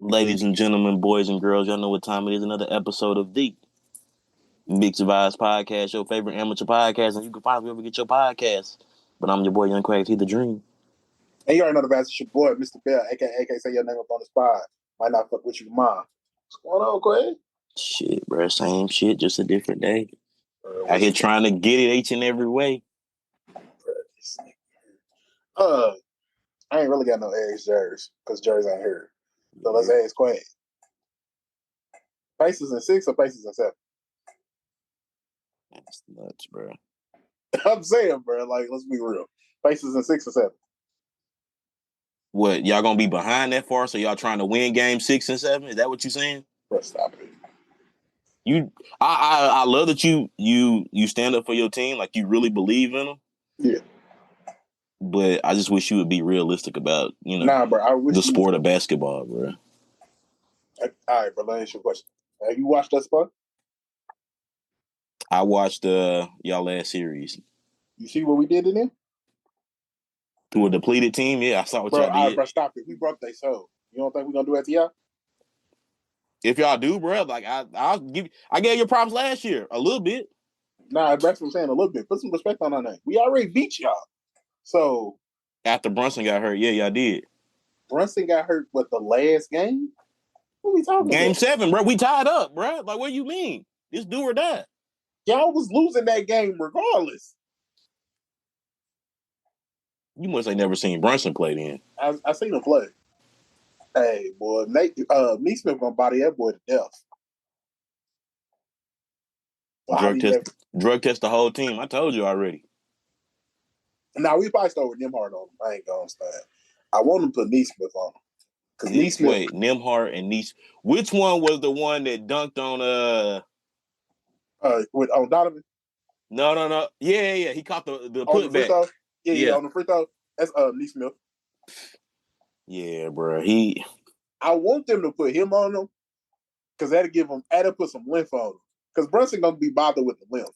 Ladies and gentlemen, boys and girls, y'all know what time it is. Another episode of the Mixed Vibes Podcast, your favorite amateur podcast, and you can find me wherever you get your podcast. But I'm your boy, Young Quags. He the dream. And you already know the best. It's your boy, Mr. Bell, aka say your name up on the spot. Might not fuck with you, mom. What's going on, Quag? Shit, bro. Same shit, just a different day. Out here trying to get it each and every way. I ain't really got no A's jerseys because jerseys ain't here. So let's ask Quag. Paces in 6 or Paces in 7? That's nuts, bro. I'm saying, bro, like, let's be real. Paces in 6 or 7? What, y'all gonna be behind that far? So y'all trying to win game 6 and 7? Is that what you saying? Bro, stop it. I love that you stand up for your team, like you really believe in them. Yeah. But I just wish you would be realistic about, bro, I wish the sport of basketball, bro. All right, bro, let me ask you a question. Have you watched that spot? I watched y'all last series. You see what we did in there? To a depleted team, yeah, I saw what y'all did. All right, bro, stop it. We broke they soul. You don't think we're going to do that to y'all? If y'all do, bro, like I gave you props last year a little bit. Nah, that's what I'm saying, a little bit. Put some respect on our name. We already beat y'all. So after Brunson got hurt, yeah, y'all did. Brunson got hurt with the last game? What are we talking Game about? 7, bro. We tied up, bro. Like, what do you mean? It's do or die. Y'all was losing that game regardless. You must have never seen Brunson play then. I seen him play. Hey, boy, Neesmith gonna body that boy to death. Drug test the whole team. I told you already. Now we probably start with Nimhart on him. I ain't gonna stand. I want him to put Neesmith on him. Because Neesmith. Wait, Nimhart and Neesmith. Which one was the one that dunked on on Donovan? No. Yeah. He caught the on the free putback. throw? Yeah, on the free throw. That's Neesmith. Yeah, bro. I want them to put him on him because that'll put some length on him. Because Brunson gonna be bothered with the length.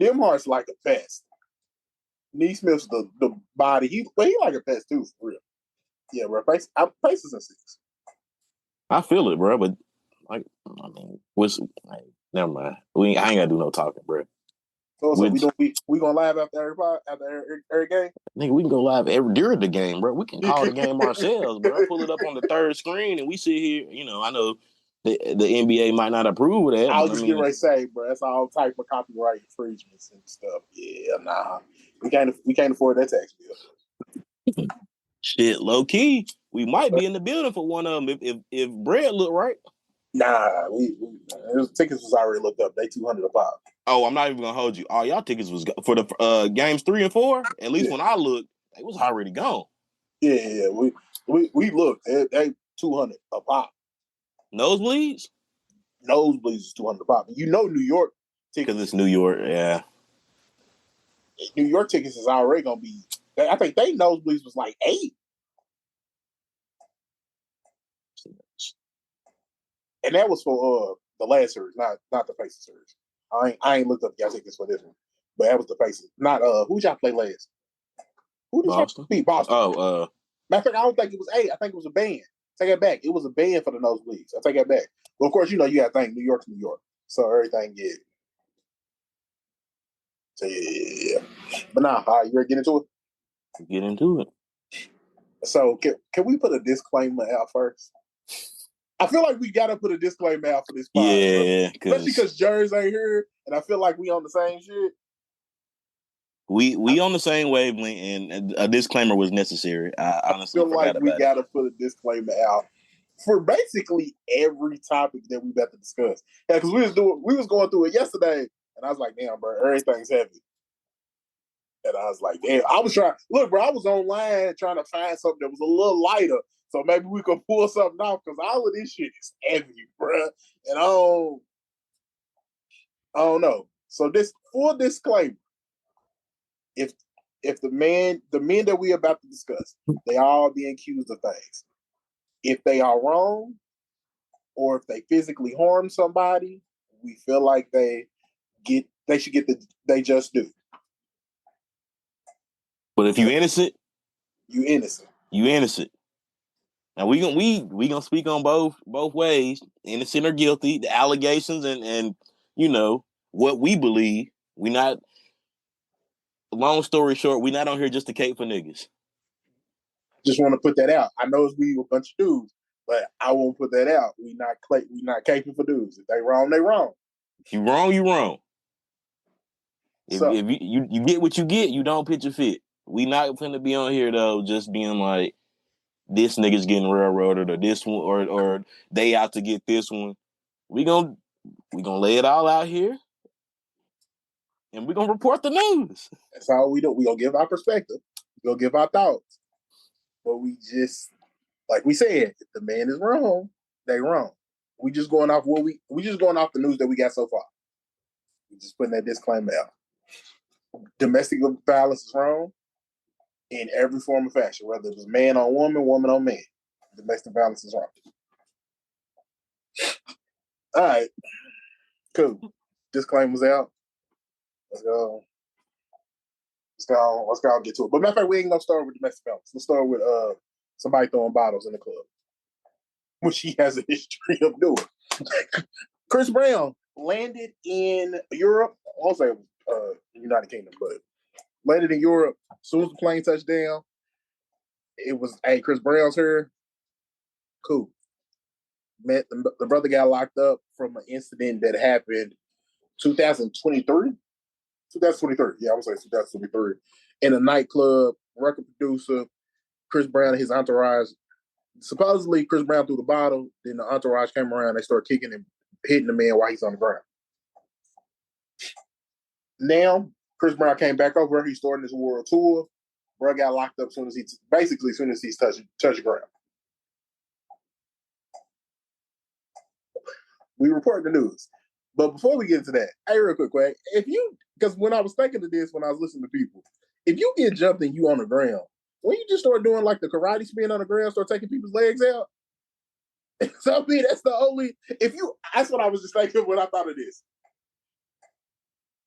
Nimhart's like a pest. Neesmith's the body. He like a pest too, for real. Yeah, bro. Paces in 6. I feel it, bro. But never mind. I ain't gotta do no talking, bro. So we gonna live after every game? Nigga, we can go live during the game, bro. We can call the game ourselves, bro. Pull it up on the third screen and we sit here. I know the NBA might not approve of that. I was just getting ready to say, bro, that's all type of copyright infringements and stuff. Yeah, nah. We can't afford that tax bill. Shit, low key, we might be in the building for one of them if bread look right. Nah, tickets was already looked up. They $200 a pop. Oh, I'm not even gonna hold you. All y'all tickets was for the games 3 and 4. At least when I looked, they was already gone. Yeah. We looked. They $200 a pop. Nosebleeds? Nosebleeds is $200 a pop. You know New York tickets. Because it's New York, yeah. New York tickets is already gonna be. I think they nosebleeds was like $8. And that was for the last series, not the Pacers series. I ain't looked up y'all tickets for this one, but that was the Pacers. Not who y'all play last? Who did y'all beat? Boston. Matter of fact, I don't think it was 8. I think it was a band. Take it back. It was a band for the nosebleeds. I take it back. Well, of course, you got to think New York's New York, so everything good. So yeah. But now, you ready to get into it? Get into it. So can we put a disclaimer out first? I feel like we gotta put a disclaimer out for this podcast. Yeah, especially because Jerry's ain't here, and I feel like we on the same shit. We on the same wavelength, and a disclaimer was necessary. I honestly feel like we gotta put a disclaimer out for basically every topic that we about to discuss. Yeah, because we was going through it yesterday, and I was like, damn, bro, everything's heavy. And I was like, damn, I was online trying to find something that was a little lighter. So maybe we could pull something off because all of this shit is heavy, bro. And I don't know. So this full disclaimer: if the men that we about to discuss, they all being accused of things. If they are wrong, or if they physically harm somebody, we feel like they should get they just do. But if you innocent, you innocent. You innocent. And we gonna speak on both ways, innocent or guilty, the allegations and you know what we believe. We not. Long story short, we not on here just to cape for niggas. Just want to put that out. I know it's we a bunch of dudes, but I won't put that out. We not caping for dudes. If they wrong, they wrong. If you wrong, you wrong. So, If you get what you get, you don't pitch a fit. We not finna be on here though, just being like this nigga's getting railroaded or this one or they out to get this one. We gonna lay it all out here, and we gonna report the news. that's all we do. We gonna give our perspective. We gonna give our thoughts. But we just, like we said, if the man is wrong, they wrong. We just going off the news that we got so far. We just putting that disclaimer out. Domestic violence is wrong in every form of fashion, whether it was man on woman, woman on man. Domestic violence is wrong. All right, cool. Disclaimers out. Let's go get to it. But matter of fact, we ain't gonna start with domestic violence. Let's start with somebody throwing bottles in the club, which he has a history of doing. Chris Brown landed in Europe. I'll say United Kingdom, but landed in Europe. As soon as the plane touched down, it was, hey, Chris Brown's here. Cool. The brother got locked up from an incident that happened 2023. 2023. Yeah, I would say 2023. In a nightclub, record producer, Chris Brown and his entourage. Supposedly, Chris Brown threw the bottle. Then the entourage came around. They started kicking and hitting the man while he's on the ground. Now, Chris Brown came back over. He's starting his world tour. Bro got locked up as soon as he's touched ground. We report the news. But before we get into that, hey, real quick, Quag, because when I was thinking of this, when I was listening to people, if you get jumped and you on the ground, when you just start doing like the karate spin on the ground, start taking people's legs out, so I mean, that's what I was just thinking when I thought of this.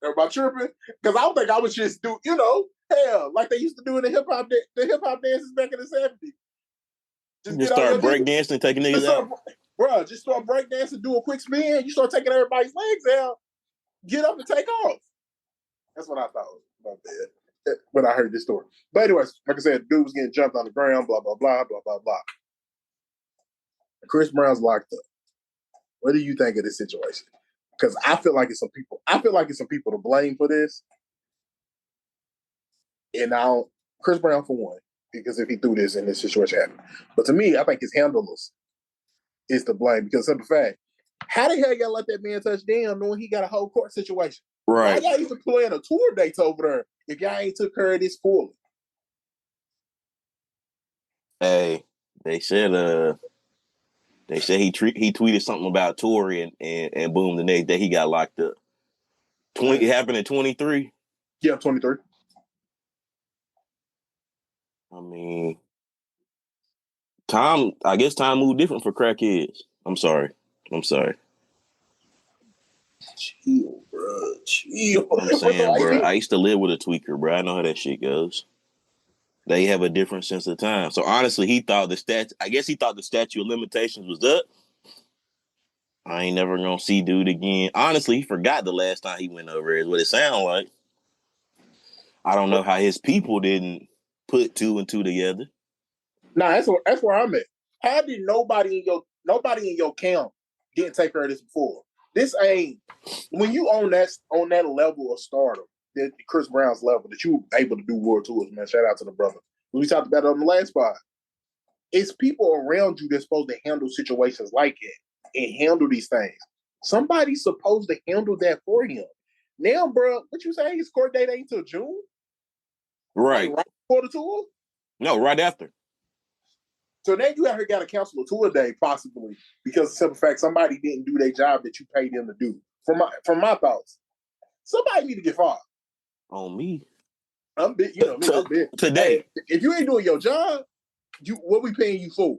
Am I tripping? Because I don't think I would just do, hell, like they used to do in the hip hop dances back in the 70s. Just start breakdancing and taking niggas out. Bro, just start breakdancing, do a quick spin. You start taking everybody's legs out, get up and take off. That's what I thought about that when I heard this story. But anyways, like I said, dude was getting jumped on the ground, blah, blah, blah, blah, blah, blah. Chris Brown's locked up. What do you think of this situation? Because I feel like it's some people to blame for this. And now Chris Brown for one, because if he threw this and this situation happened. But to me, I think his handlers is to blame because of the fact, how the hell y'all let that man touch down knowing he got a whole court situation? Right. Why y'all even plan a tour dates over there if y'all ain't took care of this fully? Hey, they said he tweeted something about Tory and boom, the next day he got locked up. It happened in 23. Yeah, 23. I mean, I guess time moved different for crackheads. I'm sorry. Chill, bro. Chill. I'm saying, bro, I used to live with a tweaker, bro. I know how that shit goes. They have a different sense of time. So honestly, he thought the statute of limitations was up. I ain't never gonna see dude again. Honestly, he forgot the last time he went over is what it sounded like. I don't know how his people didn't put two and two together. Nah, that's where I'm at. How did nobody in your camp didn't take care of this before? This ain't when you on that level of stardom, that Chris Brown's level, that you were able to do world tours, man. Shout out to the brother. We talked about it on the last spot. It's people around you that's supposed to handle situations like it and handle these things. Somebody's supposed to handle that for him. Now, bro, what you say? His court date ain't till June? Right. Right before the tour? No, right after. So now you got to cancel a tour day possibly because of the simple fact somebody didn't do their job that you paid them to do. From my thoughts, somebody need to get fired. On me. I'm big, I'm big. Today. Hey, if you ain't doing your job, what we paying you for?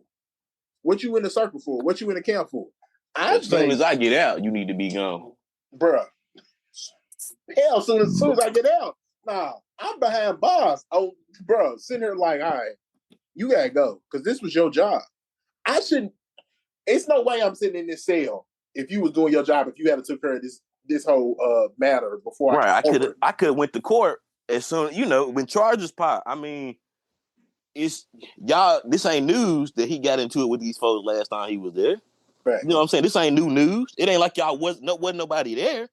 What you in the circle for? What you in the camp for? As soon as I get out, you need to be gone. Bruh. Hell, as soon as I get out. Nah, I'm behind bars. Oh, bro, sitting here like, all right, you gotta go. Because this was your job. I shouldn't. It's no way I'm sitting in this cell if you was doing your job. If you had to took care of this whole matter before Right. I came over. I could have went to court as soon, when charges pop. I mean, it's y'all. This ain't news that he got into it with these folks last time he was there. Back. You know what I'm saying? This ain't new news. It ain't like y'all wasn't nobody there.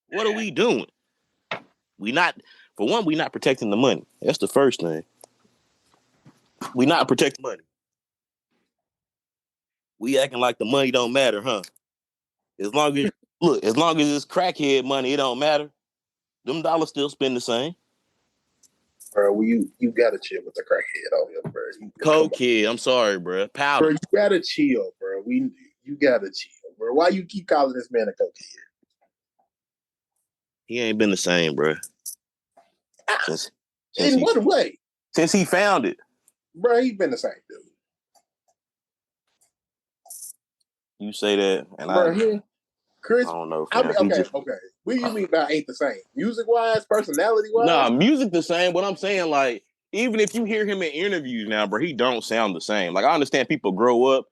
What are we doing? We not protecting the money. That's the first thing. We not protecting money. We acting like the money don't matter, huh? As long as it's crackhead money, it don't matter. Them dollars still spend the same. Bro, you gotta chill with the crackhead on here, bro. Cokehead, I'm sorry, bro. Powder. Bro, you gotta chill, bro. You gotta chill, bro. Why you keep calling this man a cokehead? He ain't been the same, bro. In what way? Since he found it. Bro, he been the same dude. You say that, and bro, Chris, I don't know. I mean, okay. What do you mean by ain't the same? Music wise, personality wise? Nah, music the same. But I'm saying, like, even if you hear him in interviews now, bro, he don't sound the same. Like, I understand people grow up.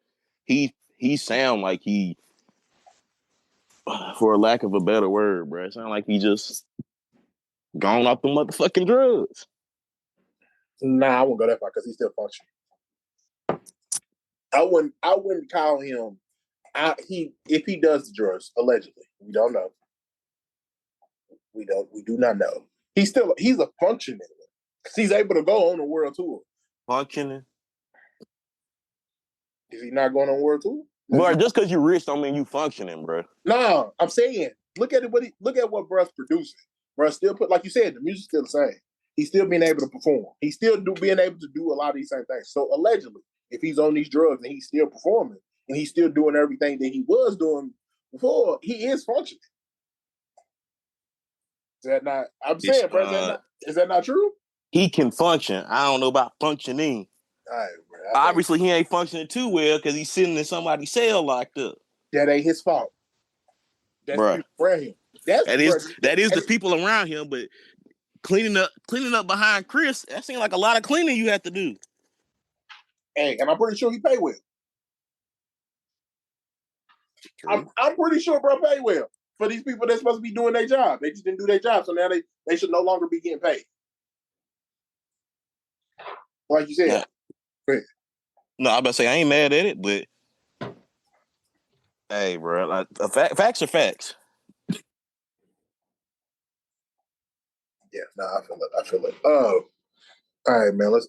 He sound like he, for a lack of a better word, bro, it sound like he just gone off the motherfucking drugs. Nah, I won't go that far because he's still functioning. I wouldn't call him. If he does drugs, allegedly, we don't know. We do not know. He's a functioning one because he's able to go on a world tour. Functioning. Is he not going on a world tour? Bro, just because you're rich don't mean you functioning, bro. No, I'm saying look at what Bruh's producing. Bruh still like you said, the music's still the same. He's still being able to perform. He's still being able to do a lot of these same things. So allegedly, if he's on these drugs and he's still performing and he's still doing everything that he was doing before, he is functioning. Is that not? I'm saying, bro, is that not true? He can function. I don't know about functioning. All right, bro, obviously, he ain't functioning too well because he's sitting in somebody's cell locked up. That ain't his fault. That's people around him. That is the people around him, but cleaning up behind Chris, that seems like a lot of cleaning you have to do. Hey, and I'm pretty sure he paid well. I'm pretty sure bro paid well for these people that's supposed to be doing their job. They just didn't do their job, so now they should no longer be getting paid. Like you said. No, I'm about to say I ain't mad at it, but hey, bro, like, facts are facts. Yeah, I feel it. All right, man. Let's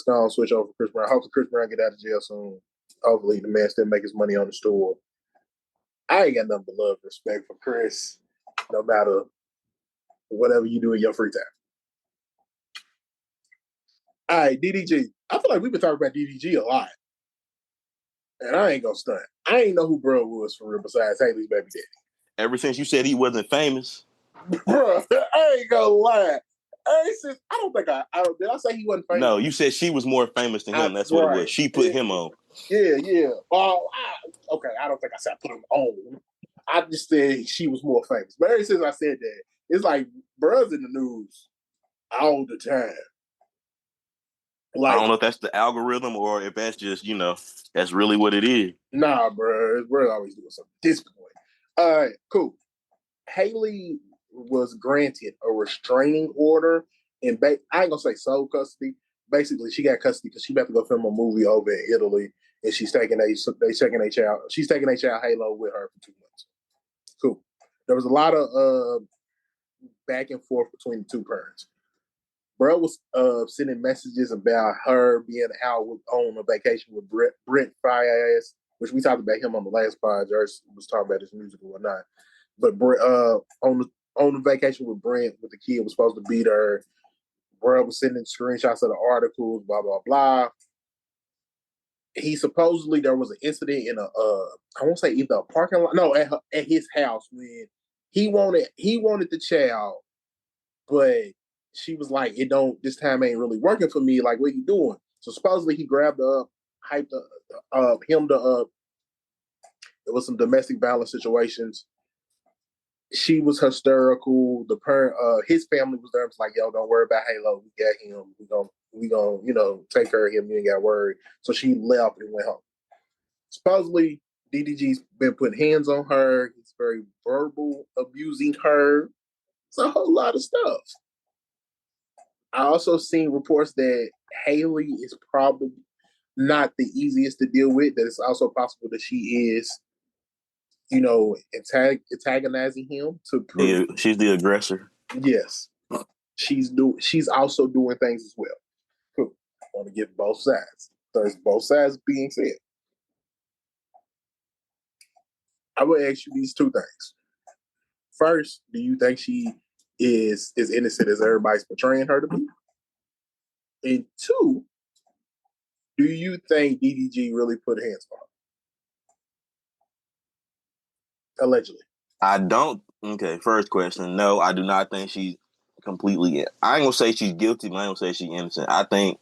go and switch over to Chris Brown. Hopefully Chris Brown get out of jail soon. Hopefully the man still make his money on the store. I ain't got nothing but love and respect for Chris, no matter whatever you do in your free time. All right, DDG. I feel like we've been talking about DDG a lot. And I ain't gonna stunt. I ain't know who bro was for real besides Haley's baby daddy. Ever since you said he wasn't famous. Bro, I ain't gonna lie. I don't think did I say he wasn't famous? No, you said she was more famous than him. That's what it was. She put him on. Yeah. Oh, okay. I don't think I said I put him on. I just said she was more famous. But ever since I said that, it's like bruh's in the news all the time. Like, I don't know if that's the algorithm or if that's just, that's really what it is. Nah, bro. Bro always doing something at this point. All right, cool. Haley was granted a restraining order in I ain't gonna say sole custody. Basically, she got custody because she about to go film a movie over in Italy, and she's taking a child. She's taking a child Halo with her for 2 months. Cool. There was a lot of back and forth between the two parents. Bro was sending messages about her being out on a vacation with Brent Fayez, which we talked about him on the last pod. Jerry was talking about his music and whatnot. But on the vacation with Brent, with the kid was supposed to beat her. Bro was sending screenshots of the articles, blah blah blah. He supposedly there was an incident in I won't say either a parking lot, no, at his house when he wanted the child, but she was like, this time ain't really working for me. Like, what are you doing? So supposedly he grabbed her up, hyped him up. There was some domestic violence situations. She was hysterical. The parent, his family was there. It was like, yo, don't worry about Halo. We got him. We gonna, take care of him. You ain't got worried. So she left and went home. Supposedly, DDG's been putting hands on her. He's very verbal, abusing her. It's a whole lot of stuff. I also seen reports that Haley is probably not the easiest to deal with. That it's also possible that she is, antagonizing him to prove. She's the aggressor. Yes, she's also doing things as well. Cool. I want to get both sides. There's both sides being said. I would ask you these two things. First, do you think she is as innocent as everybody's portraying her to be? And two, do you think DDG really put hands on her? Allegedly. I don't. Okay, first question. No, I do not think she's completely. I ain't gonna say she's guilty, but I ain't gonna say she's innocent. I think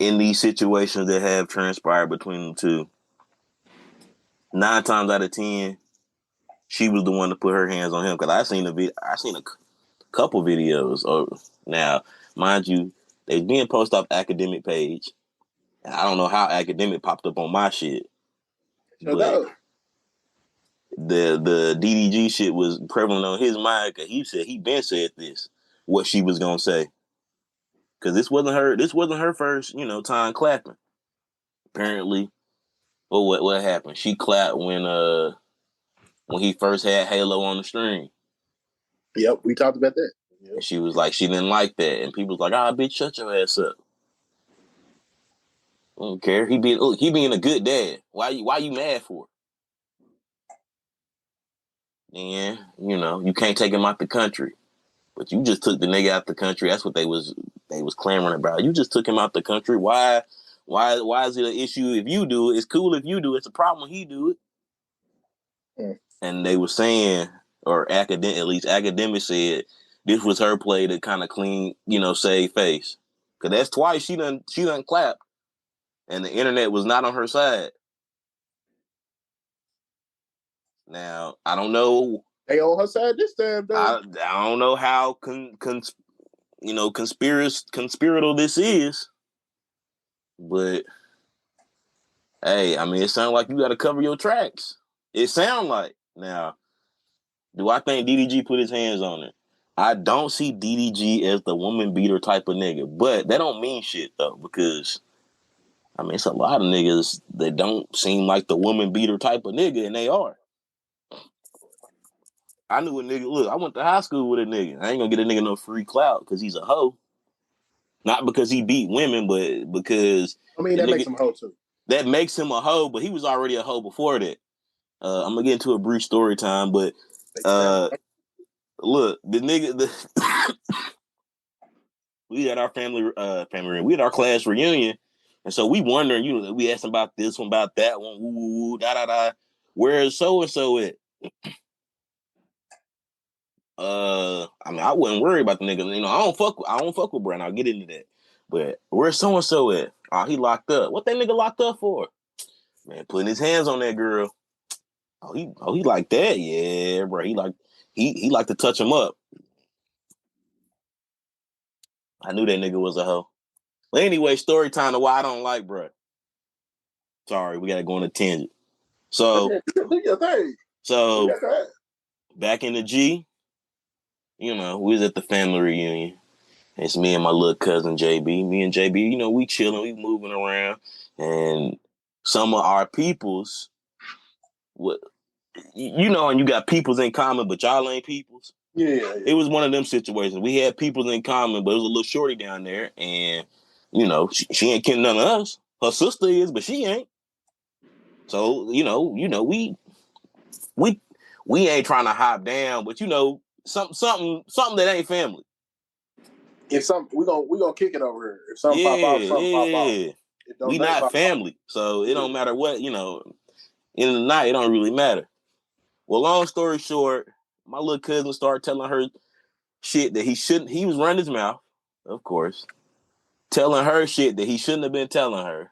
in these situations that have transpired between the two, 9 times out of 10, she was the one to put her hands on him. Because I seen a couple videos. Now, mind you, they being posted off academic page. And I don't know how academic popped up on my shit, but the DDG shit was prevalent on his mind because he said he been said this, what she was gonna say. Because this wasn't her first, time clapping. Apparently, well, what happened? She clapped when he first had Halo on the stream. Yep, we talked about that. Yep. And she was like, she didn't like that, and people was like, bitch, shut your ass up. I don't care. He being a good dad. Why you mad for? And you can't take him out the country. But you just took the nigga out the country. That's what they was clamoring about. You just took him out the country. Why is it an issue if you do it? It's cool if you do it. It's a problem when he do it. Mm. And they were saying, or at least academics said, this was her play to kind of clean, save face. Because that's twice she done clapped, and the internet was not on her side. Now, I don't know. They on her side this time, though. I don't know how conspiratorial this is, but hey, I mean, it sounds like you got to cover your tracks. It sounds like. Now, do I think DDG put his hands on it? I don't see DDG as the woman beater type of nigga, but that don't mean shit though, because I mean, it's a lot of niggas that don't seem like the woman beater type of nigga, and they are. I knew a nigga. Look, I went to high school with a nigga. I ain't gonna get a nigga no free clout because he's a hoe. Not because he beat women, but because that makes him a hoe too. That makes him a hoe, but he was already a hoe before that. I'm gonna get into a brief story time, but look, the nigga, we had our family reunion. We had our class reunion, and so we wondering, we asked him about this one, about that one, woo woo woo, da da da. Where is so and so at? I mean, I wouldn't worry about the nigga. I don't fuck with Brandon. I'll get into that. But where's so and so at? Oh, he locked up. What that nigga locked up for? Man, putting his hands on that girl. Oh, he like that? Yeah, bro. He like to touch him up. I knew that nigga was a hoe. But anyway, story time to why I don't like bro. Sorry, we gotta go on a tangent. So, do your thing. So back in the G, we was at the family reunion. It's me and my little cousin JB. Me and JB, we chilling, we moving around, and some of our peoples, and you got peoples in common, but y'all ain't peoples. Yeah. It was one of them situations. We had peoples in common, but it was a little shorty down there, and she ain't kidding none of us. Her sister is, but she ain't. So we ain't trying to hop down, but something that ain't family. If something we gonna kick it over here. If something pop off, something pop off. We not family, so it don't matter what, in the night, it don't really matter. Well, long story short, my little cousin started telling her shit that he was running his mouth, of course, telling her shit that he shouldn't have been telling her.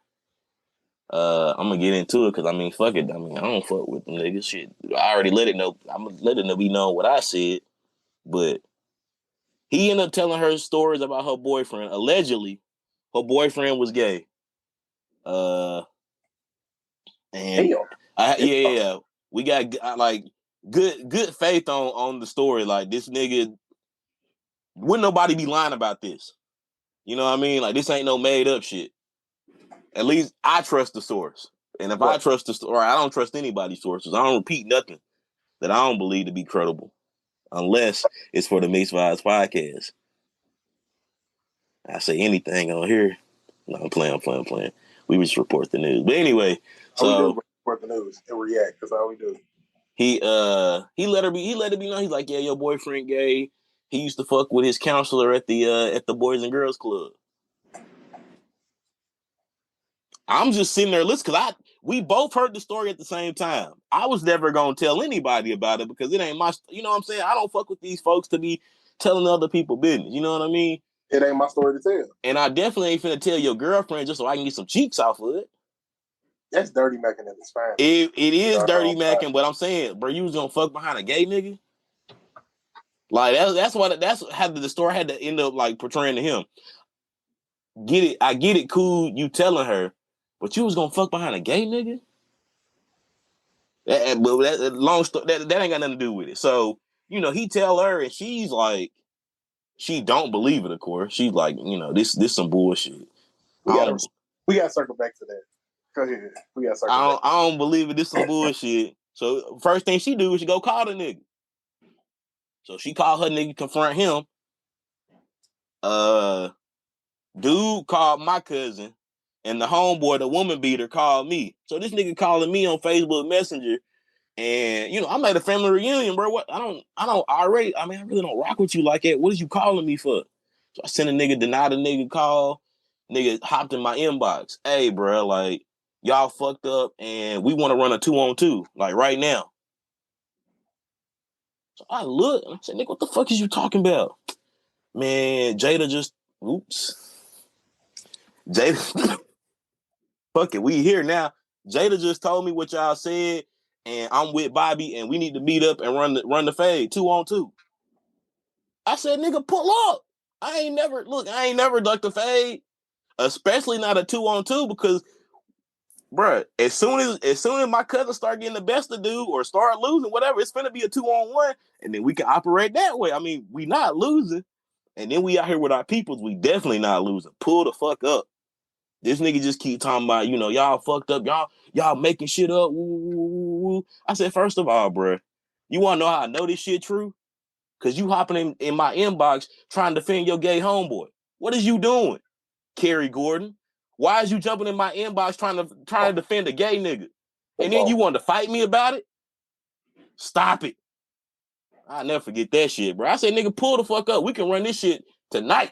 I'm gonna get into it because fuck it. I don't fuck with them niggas shit. I already let it know. I'm gonna let it be known what I said, but he ended up telling her stories about her boyfriend, allegedly, her boyfriend was gay. And Damn. yeah. We got like good faith on the story. Like this nigga, wouldn't nobody be lying about this? You know what I mean? Like this ain't no made up shit. At least I trust the source. And if I trust the story, I don't trust anybody's sources. I don't repeat nothing that I don't believe to be credible, unless it's for the Mace Vibes podcast. I say anything on here. No, I'm playing. We just report the news. But anyway, so we do report the news and react. That's all we do. He let it be known. He's like, yeah, your boyfriend gay. He used to fuck with his counselor at the Boys and Girls Club. I'm just sitting there listening because we both heard the story at the same time. I was never gonna tell anybody about it because it ain't my, you know what I'm saying? I don't fuck with these folks to be telling other people business. You know what I mean? It ain't my story to tell. And I definitely ain't finna tell your girlfriend just so I can get some cheeks off of it. That's dirty macking in his family. It is dirty macking, but I'm saying, bro, you was gonna fuck behind a gay nigga? Like that's how the story had to end up like portraying to him. I get it, cool, you telling her, but you was gonna fuck behind a gay nigga? But long story, that ain't got nothing to do with it. So, you know, he tell her and she's like, she don't believe it, of course. She's like, you know, this some bullshit. We gotta circle back to that. Go ahead. We gotta circle back. I don't believe it, this some bullshit. So first thing she do is she go call the nigga. So she called her nigga, confront him. Dude called my cousin, and the homeboy, the woman beater, called me. So this nigga calling me on Facebook Messenger, and you know, I'm at a family reunion, bro. What I really don't rock with you like that. What is you calling me for? So I sent a nigga, denied a nigga call. Nigga hopped in my inbox. Hey, bro, like y'all fucked up, and we want to run a 2-on-2, like right now. So I look, and I said, nigga, what the fuck is you talking about? Man, Jada just, oops. Jada, fuck it, we here now. Jada just told me what y'all said, and I'm with Bobby, and we need to meet up and run the fade 2-on-2. I said, nigga, pull up. I ain't never ducked a fade, especially not a 2-on-2, because, bruh, as soon as my cousin start getting the best of dude or start losing, whatever, it's finna be a 2-on-1, and then we can operate that way. I mean, we not losing, and then we out here with our peoples, we definitely not losing. Pull the fuck up. This nigga just keep talking about, you know, y'all fucked up, y'all making shit up. Woo, woo, woo, woo. I said, first of all, bro, you want to know how I know this shit true? Because you hopping in my inbox trying to defend your gay homeboy. What is you doing, Kerry Gordon? Why is you jumping in my inbox trying to defend a gay nigga? And then you want to fight me about it? Stop it. I'll never forget that shit, bro. I said, nigga, pull the fuck up. We can run this shit tonight.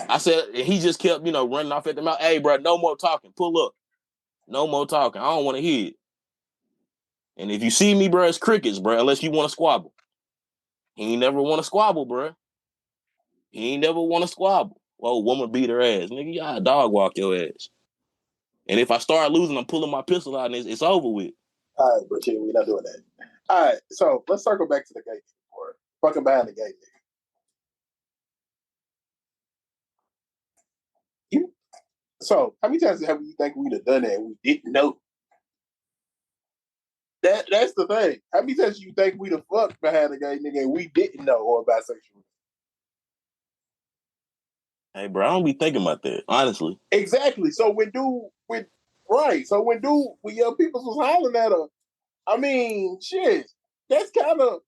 I said, he just kept, you know, running off at the mouth. Hey, bro, no more talking. Pull up. No more talking. I don't want to hear it. And if you see me, bro, it's crickets, bro, unless you want to squabble. He ain't never want to squabble, bro. He ain't never want to squabble. Well, woman beat her ass. Nigga, y'all dog walk your ass. And if I start losing, I'm pulling my pistol out and it's over with. All right, but we're not doing that. All right, so let's circle back to the gay part. Fucking behind the gay nigga. So, how many times have you think we'd have done that and we didn't know? That's the thing. How many times you think we'd have fucked behind a gay nigga and we didn't know, or bisexual? Hey, bro, I don't be thinking about that, honestly. Exactly. So when young people was hollering at her, I mean, shit, that's kind of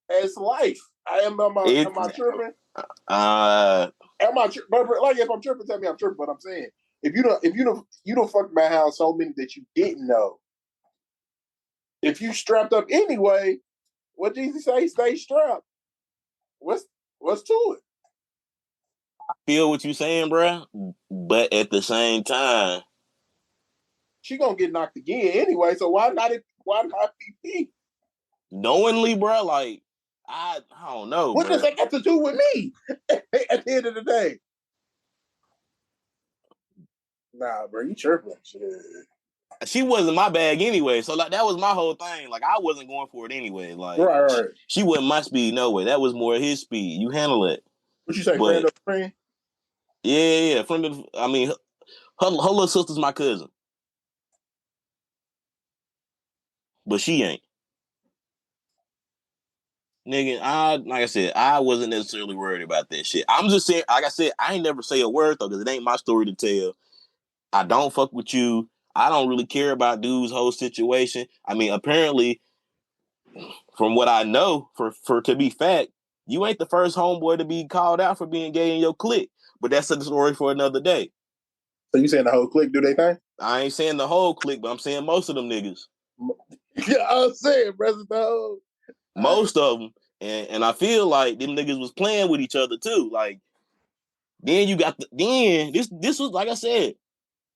as life. Am I tripping? But like if I'm tripping, tell me I'm tripping. But I'm saying if you don't fuck behind so many that you didn't know. If you strapped up anyway, what Jesus say? Stay strapped. What's to it? I feel what you're saying, bro, but at the same time, she gonna get knocked again anyway. So why not PP? Knowingly, bro, like I don't know. What does that got to do with me? At the end of the day, nah, bro, you tripping? Shit. She wasn't my bag anyway, so like that was my whole thing. Like I wasn't going for it anyway. Like right. She wasn't my speed, no way. That was more his speed. You handle it. What you say, friend or friend? Yeah. Friend of, I mean, her little sister's my cousin, but she ain't. Nigga, like I said, I wasn't necessarily worried about that shit. I'm just saying, like I said, I ain't never say a word though, because it ain't my story to tell. I don't fuck with you. I don't really care about dude's whole situation. I mean, apparently, from what I know, for to be fact, you ain't the first homeboy to be called out for being gay in your clique. But that's a story for another day. So you saying the whole clique do they thing? I ain't saying the whole clique, but I'm saying most of them niggas. Yeah, I'm saying, brother, though. Most of them. And I feel like them niggas was playing with each other too. Like, then you got this was like I said,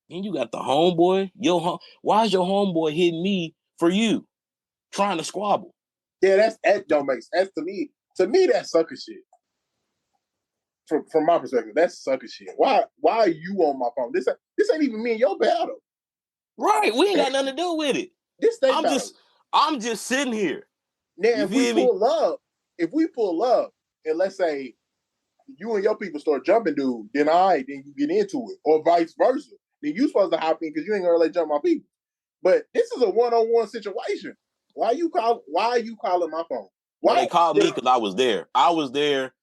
then you got the homeboy. Why is your homeboy hitting me for you? Trying to squabble. Yeah, that don't make sense. To me, that's sucker shit. From my perspective, that's sucker shit. Why are you on my phone? This ain't even me and your battle. Right. We ain't got nothing to do with it. This they battle. I'm just sitting here. Now, You feel me? if we pull up, and let's say you and your people start jumping, dude, then then you get into it, or vice versa. Then you supposed to hop in because you ain't gonna let jump my people. But this is a one-on-one situation. Why are you calling my phone? Well, they called me because I was there. I was there.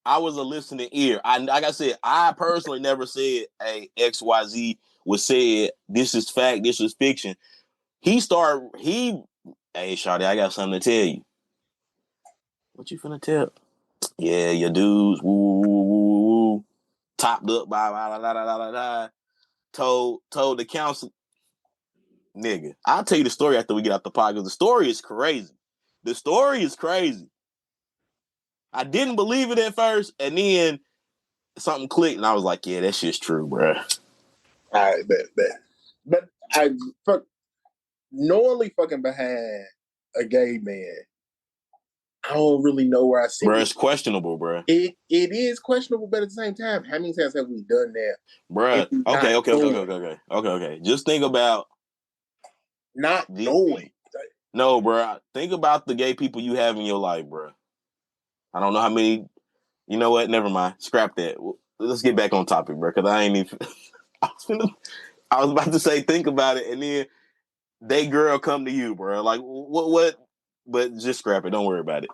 I was a listening ear. Like I said, I personally never said, "Hey, XYZ was said. This is fact. This is fiction." Hey, Shawty, I got something to tell you. What you finna tell? Yeah, your dudes, woo, woo, woo, woo, woo, topped up by blah, blah, blah, blah, blah, told the council, nigga. I'll tell you the story after we get out the podcast. The story is crazy. The story is crazy. I didn't believe it at first, and then something clicked, and I was like, yeah, that shit's true, bro. I bet. But knowingly fucking behind a gay man, I don't really know where I see Bro, it's questionable, bro. It is questionable, but at the same time, how many times have we done that? Bro, okay. Just think about not knowing. No, bro. Think about the gay people you have in your life, bro. I don't know how many. You know what? Never mind. Scrap that. Let's get back on topic, bro. Because I ain't even. I was about to say, think about it, and then they girl come to you, bro. Like what? But just scrap it. Don't worry about it.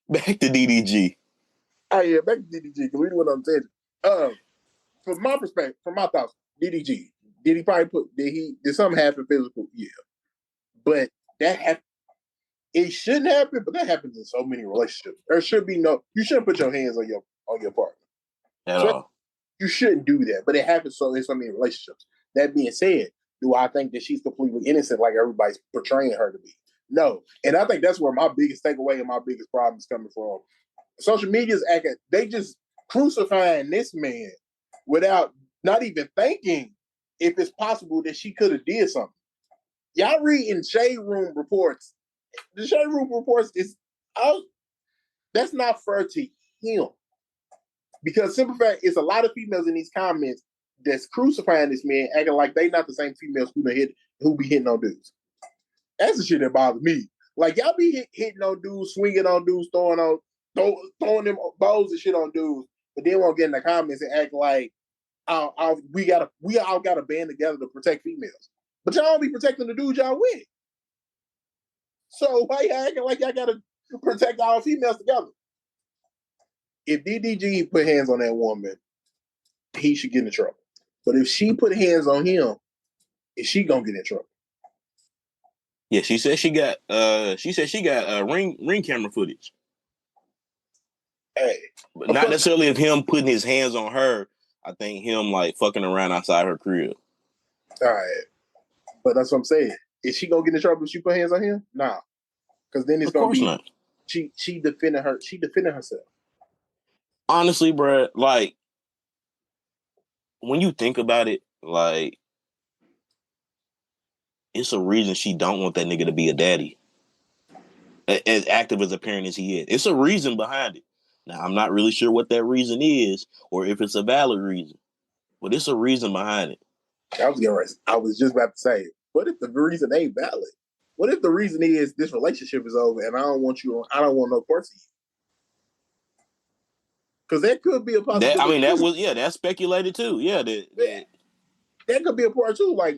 Back to DDG. Oh yeah, back to DDG because we went on tangent. From my perspective, from my thoughts, DDG. Did something happen physical? Yeah, but it shouldn't happen. But that happens in so many relationships. There should be you shouldn't put your hands on your partner At all. You shouldn't do that, but it happens in so many relationships. That being said, do I think that she's completely innocent like everybody's portraying her to be? No. And I think that's where my biggest takeaway and my biggest problem is coming from. Social media is they just crucifying this man without not even thinking if it's possible that she could have did something. Y'all reading Shade Room reports. The Shade Room reports is out. That's not fair to him. Because simple fact, it's a lot of females in these comments that's crucifying this man, acting like they not the same females who be hitting on dudes. That's the shit that bothers me. Like y'all be hitting on dudes, swinging on dudes, throwing them bows and shit on dudes, but then won't get in the comments and act like we all got to band together to protect females. But y'all don't be protecting the dudes y'all with. So why y'all acting like y'all got to protect all females together? If DDG put hands on that woman, he should get in trouble. But if she put hands on him, is she gonna get in trouble? Yeah, she said she got ring camera footage. Hey, but not necessarily of him putting his hands on her. I think him like fucking around outside her crib. All right, but that's what I'm saying. Is she gonna get in trouble if she put hands on him? Nah, because then it's gonna be not. She defending her. She defending herself. Honestly, bro, like when you think about it, like it's a reason she don't want that nigga to be a daddy. As active as a parent as he is, it's a reason behind it. Now, I'm not really sure what that reason is, or if it's a valid reason, but it's a reason behind it. I was just about to say, what if the reason ain't valid? What if the reason is this relationship is over and I don't want no parts of you? Because that could be a possibility. That's speculated too. Yeah, that could be a part too. Like,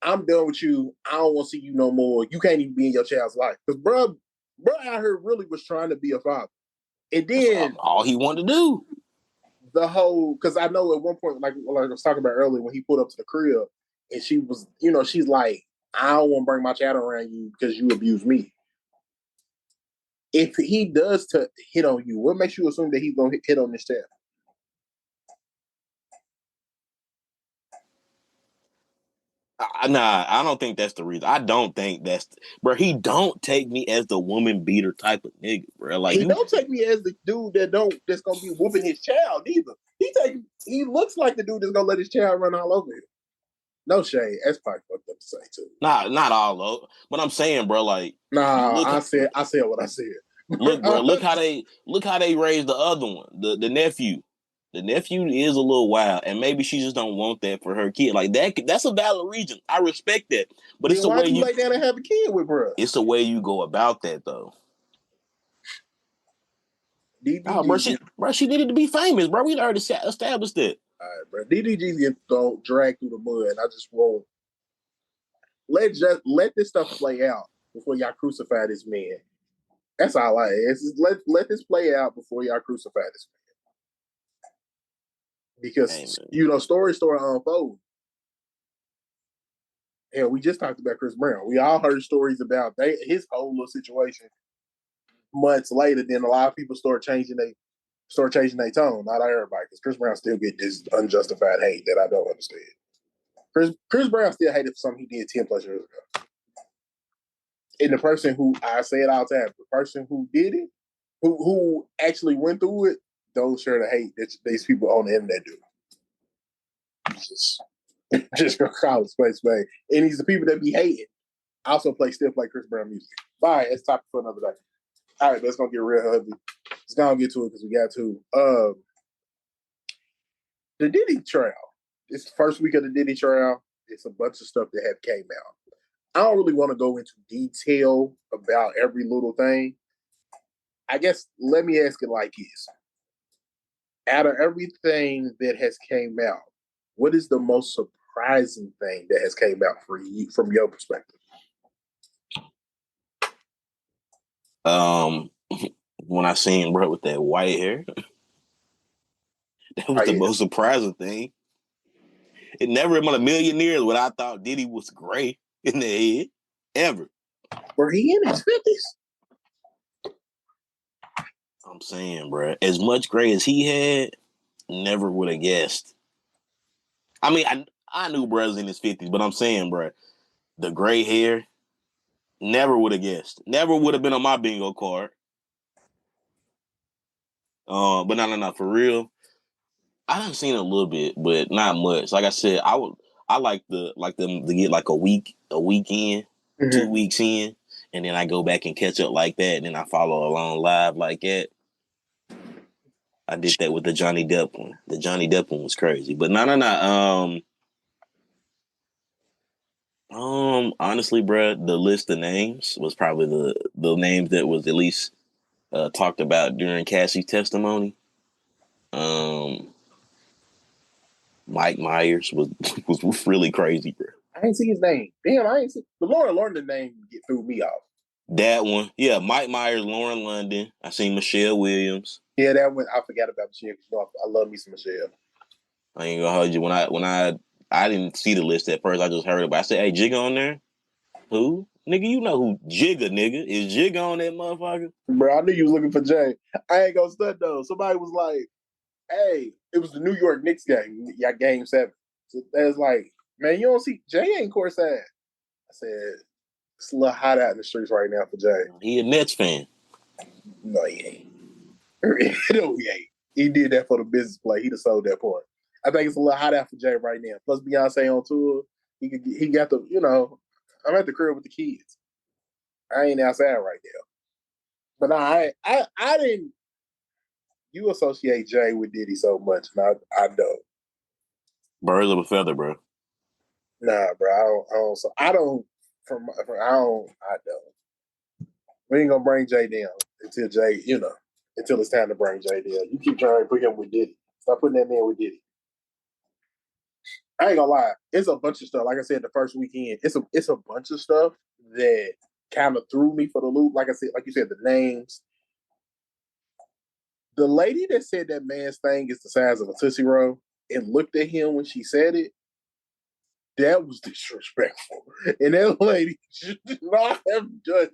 I'm done with you. I don't want to see you no more. You can't even be in your child's life. Because bro out here really was trying to be a father. And then all he wanted to do. The whole, because I know at one point, like I was talking about earlier, when he pulled up to the crib, and she was, she's like, I don't want to bring my child around you because you abuse me. If he does to hit on you, what makes you assume that he's gonna hit on this child? Nah, I don't think that's the reason. I don't think bro. He don't take me as the woman beater type of nigga, bro. Like he don't take me as the dude that's gonna be whooping his child either. He looks like the dude that's gonna let his child run all over him. No shade. That's probably fucked up to say too. Nah, not all though. But I'm saying, bro, like I said what I said. Look, bro, look how they raised the other one, the nephew. The nephew is a little wild, and maybe she just don't want that for her kid. Like that's a valid reason. I respect that, but then it's the why'd way you lay down and have a kid with, bro? It's the way you go about that, though. DDG, she needed to be famous, bro. We already established it. All right, bro. DDG gets dragged through the mud, and I just won't let this stuff play out before y'all crucify this man. That's all I ask. Let this play out before y'all crucify this man. Because story unfold. And we just talked about Chris Brown. We all heard stories about his whole little situation months later. Then a lot of people start changing their tone. Not everybody, because Chris Brown still get this unjustified hate that I don't understand. Chris Brown still hated for something he did 10 plus years ago. And the person who, I say it all the time, the person who did it, who actually went through it, don't share the hate that these people on the internet do. Just go call it space. And these the people that be hating also still play Chris Brown music. All right, it's topic for another day. All right, let's gonna get real heavy. Let's go and get to it because we got to. The Diddy trial. It's the first week of the Diddy trial. It's a bunch of stuff that have came out. I don't really want to go into detail about every little thing. I guess let me ask it like this. Out of everything that has came out, what is the most surprising thing that has came out for you from your perspective? When I seen bro with that white hair, that was the most surprising thing. It never in a million years would I thought Diddy was gray in the head, ever. Were he in his 50s? I'm saying, bro, as much gray as he had, never would have guessed. I mean, I knew bro's in his 50s, but I'm saying, bro, the gray hair, never would have guessed. Never would have been on my bingo card. But no, for real. I done seen a little bit, but not much. Like I said, I like them to get like a week in, 2 weeks in, and then I go back and catch up like that, and then I follow along live like that. I did that with the Johnny Depp one. The Johnny Depp one was crazy, but no. Honestly, bro, the list of names was probably the names that was at least talked about during Cassie's testimony. Mike Myers was really crazy, bro. I ain't see his name. Damn, I ain't see the Lauren London name threw me off. That one, yeah, Mike Myers, Lauren London. I seen Michelle Williams. Yeah, that one I forgot about Michelle. I love me some Michelle. I ain't gonna hold you. When I didn't see the list at first, I just heard it. But I said, "Hey, Jigga on there? Who? Nigga, you know who Jigga, nigga. Is Jigga on that motherfucker?" Bro, I knew you was looking for Jay. I ain't gonna stud though. Somebody was like, hey, it was the New York Knicks game. Yeah, game 7. So they was like, man, you don't see Jay ain't courtside. I said, it's a little hot out in the streets right now for Jay. He a Nets fan. No, he ain't. No, he ain't. He did that for the business play. He'd have sold that part. I think it's a little hot out for Jay right now. Plus Beyonce on tour. He got the, I'm at the crib with the kids. I ain't outside right now. But I didn't. You associate Jay with Diddy so much, and I don't. Birds of a feather, bro. Nah, bro. I don't. I don't. We ain't gonna bring Jay down until Jay, until it's time to bring Jay there. You keep trying to put him with Diddy. Stop putting that man with Diddy. I ain't gonna lie. It's a bunch of stuff. Like I said, the first weekend, it's a bunch of stuff that kind of threw me for the loop. Like I said, like you said, the names. The lady that said that man's thing is the size of a Tootsie Roll and looked at him when she said it, that was disrespectful. And that lady should not have done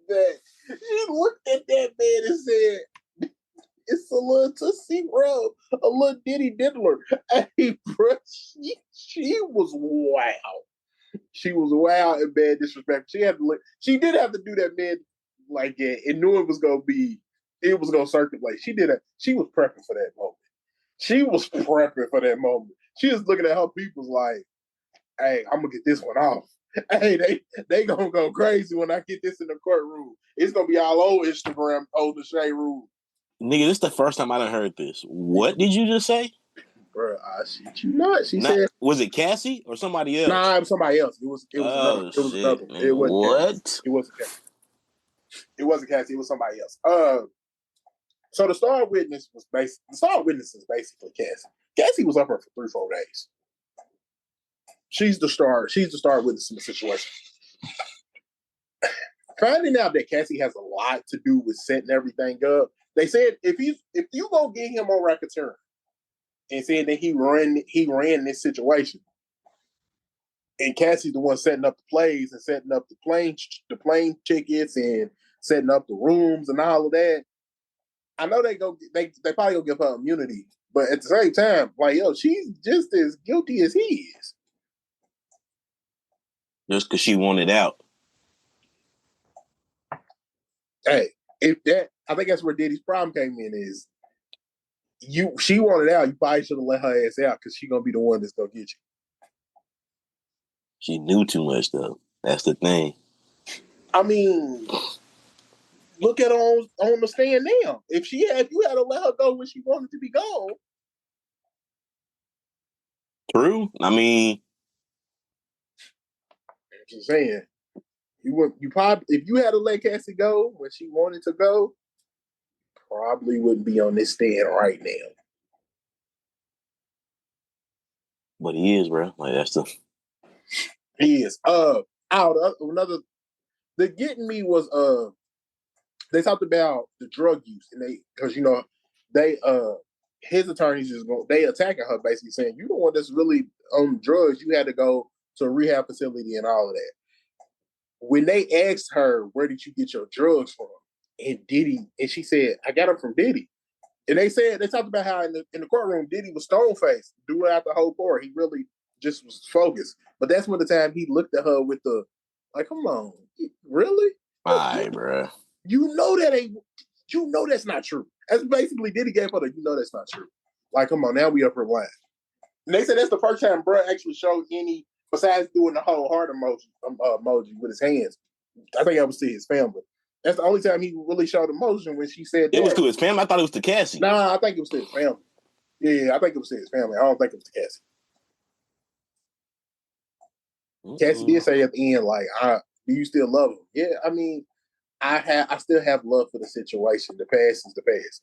that. She looked at that man and said, it's a little Tootsie Roll, a little Diddy Diddler. Hey, bro, she was wild. She was wild and bad disrespect. She did have to do that man like that and knew it was gonna circulate. She did it. She was prepping for that moment. She was prepping for that moment. She was looking at her people's like, hey, I'm gonna get this one off. Hey, they gonna go crazy when I get this in the courtroom. It's gonna be all over Instagram, the Shade Rule. Nigga, this is the first time I done heard this. What did you just say? Bro, I shit you not. She said, was it Cassie or somebody else? Nah, it was somebody else. It was another. It was another one. It wasn't what? Cassie. It wasn't Cassie. It wasn't Cassie. It was somebody else. So the star witness is basically Cassie. Cassie was up here for 3-4 days. She's the star. She's the star witness in the situation. Finding out that Cassie has a lot to do with setting everything up, they said if you go get him on racketeering and saying that he ran this situation, and Cassie's the one setting up the plays and setting up the plane tickets and setting up the rooms and all of that. I know they probably gonna give her immunity, but at the same time, like she's just as guilty as he is. Just because she wanted out. Hey, I think that's where Diddy's problem came in is she wanted out. You probably should have let her ass out because she's gonna be the one that's gonna get you. She knew too much though. That's the thing. I mean, look at her on the stand now. If you had to let her go when she wanted to be gone. True. I mean, I'm just saying. You probably, if you had to let Cassie go when she wanted to go, probably wouldn't be on this stand right now. But he is, bro. Like that's the. He is. Another. The getting me was they talked about the drug use and because his attorneys they attacking her basically saying you the one that's really on drugs. You had to go to a rehab facility and all of that. When they asked her, where did you get your drugs from? And she said, I got them from Diddy. And they talked about how in the courtroom, Diddy was stone faced throughout the whole court. He really just was focused. But that's when the time he looked at her with the, like, come on, really? All right, bro. You know that's not true. That's basically Diddy gave her that's not true. Like, come on, now we up for blind. And they said that's the first time bro actually showed any, besides doing the whole heart emoji with his hands. I think that was to his family. That's the only time he really showed emotion when she said it was to his family. I thought it was to Cassie. Nah, I think it was to his family. Yeah, I think it was to his family. I don't think it was to Cassie. Cassie did say at the end, like, do you still love him? Yeah, I mean, I still have love for the situation. The past is the past.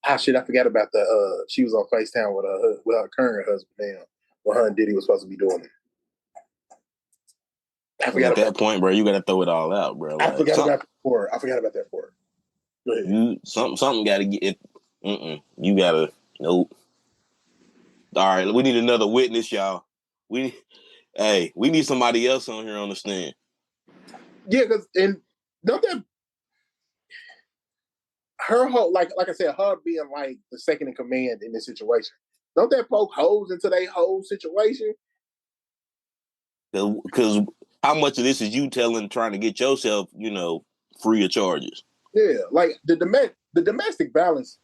I forgot about she was on FaceTime with her current husband now when her and Diddy was supposed to be doing it. At that point, bro, you gotta throw it all out, bro. I forgot about that part. Go ahead. You something gotta get it. You gotta nope. All right, we need another witness, y'all. We need somebody else on here on the stand. Yeah, because don't that her whole like I said, her being like the second in command in this situation. Don't that poke holes into their whole situation? Because how much of this is you trying to get yourself, free of charges? Yeah, like the domestic violence,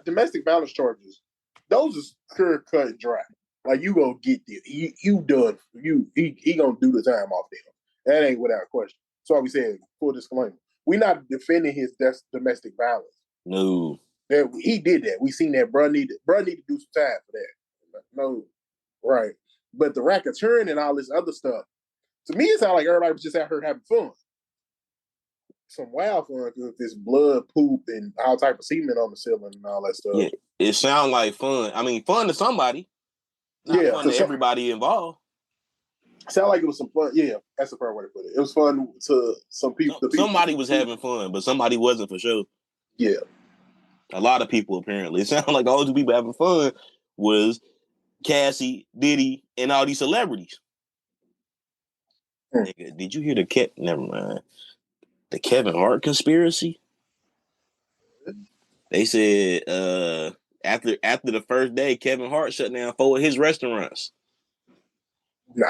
domestic violence charges, those is clear cut and dry. Like you gonna get there, you done. He gonna do the time off them. That ain't without question. So we said full disclaimer. We're not defending his domestic violence. No, he did that. We seen that. Bruh need to do some time for that. No, right. But the racketeering and all this other stuff, to me, it sounds like everybody was just out here having fun. some wild fun with this blood, poop, and all type of semen on the ceiling and all that stuff. Yeah, it sounds like fun. I mean, fun to somebody, not fun to everybody involved. Sound like it was some fun. Yeah, that's the proper way to put it. It was fun to some people. Somebody was having fun, but somebody wasn't for sure. Yeah. A lot of people, apparently. It sounded like all the people having fun was Cassie, Diddy, and all these celebrities. Nigga, did you hear never mind. The Kevin Hart conspiracy? They said after the first day, Kevin Hart shut down 4 of his restaurants. Nah.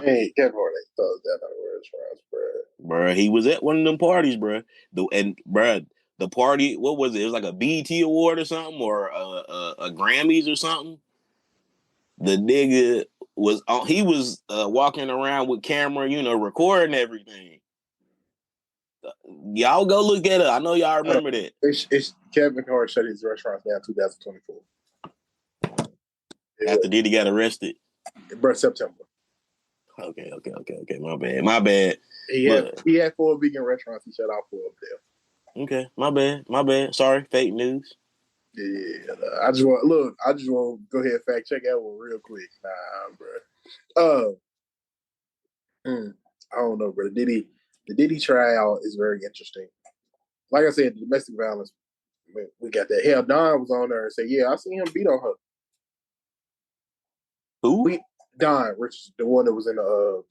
Hey, Kevin Hart ain't closed down no restaurants, bro. Bruh, he was at one of them parties, bruh. The party, what was it? It was like a BET award or something, or a Grammys or something. The nigga was walking around with camera, recording everything. Y'all go look at it. I know y'all remember that. It's Kevin Hart shut his restaurants down 2024. After Diddy got arrested. Bro, September. Okay. My bad. He had 4 vegan restaurants. He shut off 4 up there. Okay, my bad. Sorry, fake news. Yeah, I just want to go ahead and fact check that one real quick. Nah, bro. I don't know, bro. The Diddy trial is very interesting. Like I said, domestic violence, we got that. Hell, Don was on there and said, "Yeah, I seen him beat on her." Who? Don, which the one that was in the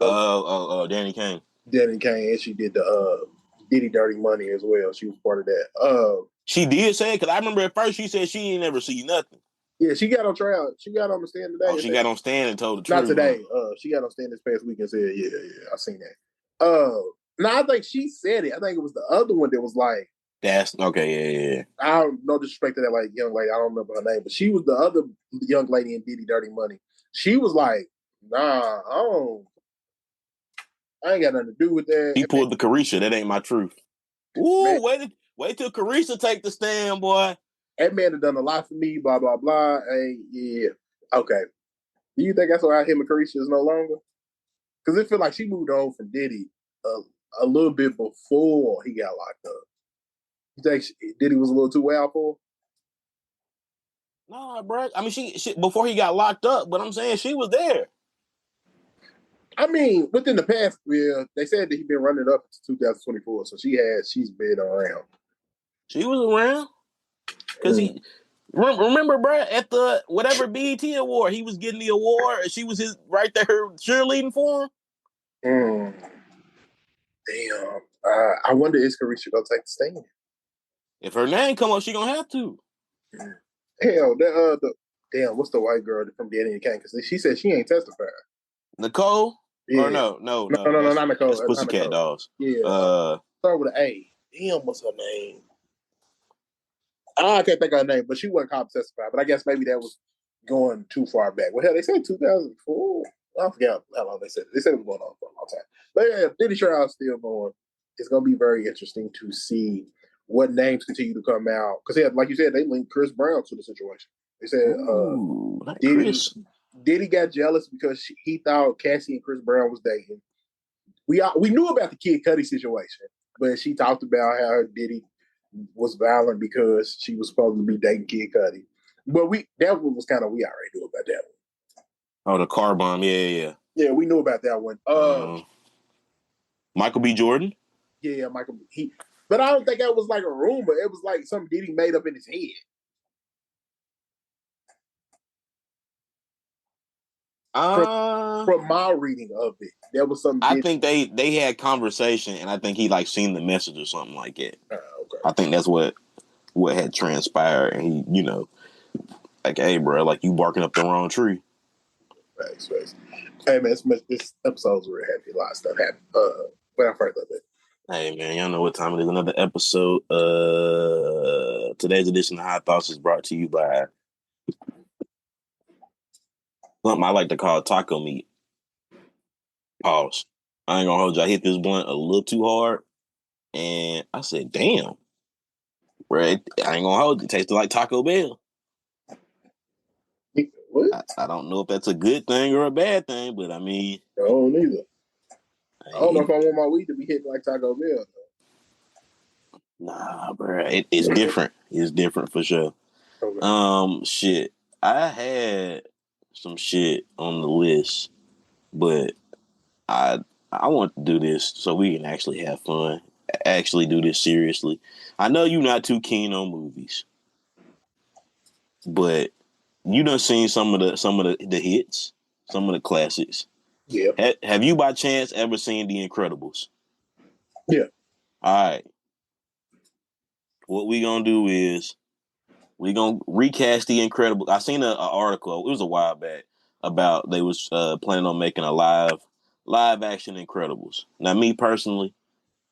Danny Kane. Danny Kane, and she did the Diddy Dirty Money as well. She was part of that. She did say it because I remember at first she said she ain't never seen nothing. Yeah, she got on trial. She got on the stand today. Oh, she got on stand and told the truth. Not today. She got on stand this past week and said, "Yeah, I seen that." No, I think she said it. I think it was the other one that was like, "That's okay." Yeah. I don't no disrespect to that like young lady. I don't remember her name, but she was the other young lady in Diddy Dirty Money. She was like, "Nah, I ain't got nothing to do with that." He pulled the Carisha. That ain't my truth. Ooh, wait till Carisha take the stand, boy. That man have done a lot for me, blah, blah, blah. Hey, yeah. Okay. Do you think that's why him and Carisha is no longer? Because it feel like she moved on from Diddy a little bit before he got locked up. You think Diddy was a little too wild for her? Nah, bro. I mean, she before he got locked up, but I'm saying she was there. I mean, within the past, they said that he'd been running up to 2024, so she's been around. She was around because he remember, bro, at the whatever BET award, he was getting the award, and she was right there cheerleading for him. Damn. I wonder is Carisha gonna take the stand? If her name come up, she gonna have to. Hell, damn, what's the white girl from Danny and Kane? Because she said she ain't testifying. Nicole? Yeah. Or no, not Nicole. That's Pussycat Dolls. Yeah. Start with an A. Damn, what's her name? I can't think of her name, but she wasn't called to testify. But I guess maybe that was going too far back. Well, hell, they said 2004. I forgot how long they said it. They said it was going on for a long time. But yeah, Diddy trial is still going. It's going to be very interesting to see what names continue to come out. Because, like you said, they linked Chris Brown to the situation. They said Diddy got jealous because he thought Cassie and Chris Brown was dating. We knew about the Kid Cudi situation, but she talked about how Diddy was violent because she was supposed to be dating Kid Cudi. But that one was kind of, we already knew about that one. Oh, the car bomb, yeah. Yeah, we knew about that one. Michael B. Jordan? Yeah, Michael. But I don't think that was like a rumor. It was like something Diddy made up in his head. From my reading of it, there was something. I think they had conversation, and I think he like seen the message or something like that. Okay. I think that's what had transpired, and he, like, hey, bro, like you barking up the wrong tree. Thanks. Hey man, this episode's really happy. A lot of stuff happened. When I first loved it. Hey man, y'all know what time it is. Another episode. Today's edition of Hot Thoughts is brought to you by something I like to call taco meat. Pause. I ain't gonna hold you. I hit this blunt a little too hard, and I said, "Damn, bro, I ain't gonna hold you. It tasted like Taco Bell." What? I don't know if that's a good thing or a bad thing, but I mean, I don't either. I don't know if I want my weed to be hitting like Taco Bell. Nah, bro. It's different. It's different for sure. Okay. Shit. I had some shit on the list, but I want to do this so we can actually have fun. Actually do this seriously. I know you're not too keen on movies, but you done seen some of the hits, some of the classics. Yeah. Have you by chance ever seen The Incredibles? Yeah. All right. What we gonna do is we gonna recast The Incredibles. I seen an article. It was a while back about they was planning on making a live action Incredibles. Now, me personally,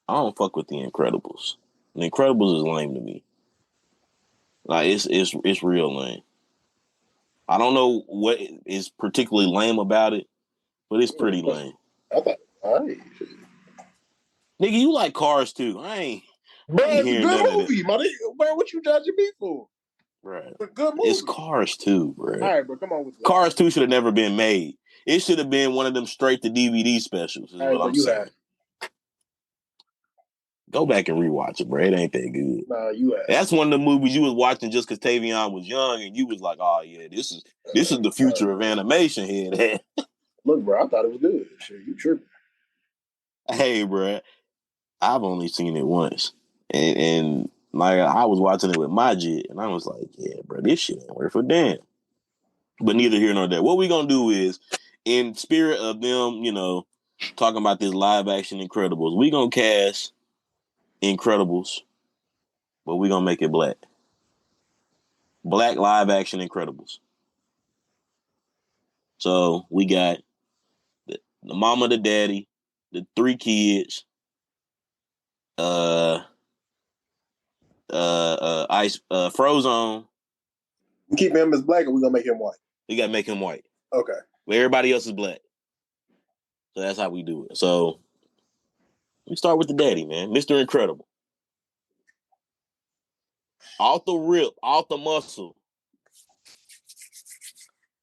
I don't fuck with The Incredibles. The Incredibles is lame to me. Like it's real lame. I don't know what is particularly lame about it, but it's pretty lame. I thought, all right. Nigga, you like Cars too. I ain't it's a hearing none good of that. movie, man. Bro, what you judging me for? Right. It's a good movie. It's Cars 2, bro. All right, bro, come on with that. Cars 2 should have never been made. It should have been one of them straight to DVD specials, is what I'm saying. Go back and rewatch it, bro. It ain't that good. Nah, you have. That's one of the movies you was watching just because Tavion was young and you was like, oh, yeah, this is the future of animation here. Look, bro, I thought it was good. Shit, you tripping. Hey, bro, I've only seen it once. And like, I was watching it with my jit, and I was like, yeah, bro, this shit ain't worth a damn. But neither here nor there. What we gonna do is, in spirit of them, talking about this live action Incredibles, we gonna cast Incredibles, but we gonna make it black. Black live action Incredibles. So we got the mama, the daddy, the 3 kids, Frozone. We keep him as black, or we gonna make him white? We gotta make him white. Okay. Everybody else is black. So that's how we do it. So we start with the daddy, man. Mr. Incredible. Off the rip, off the muscle.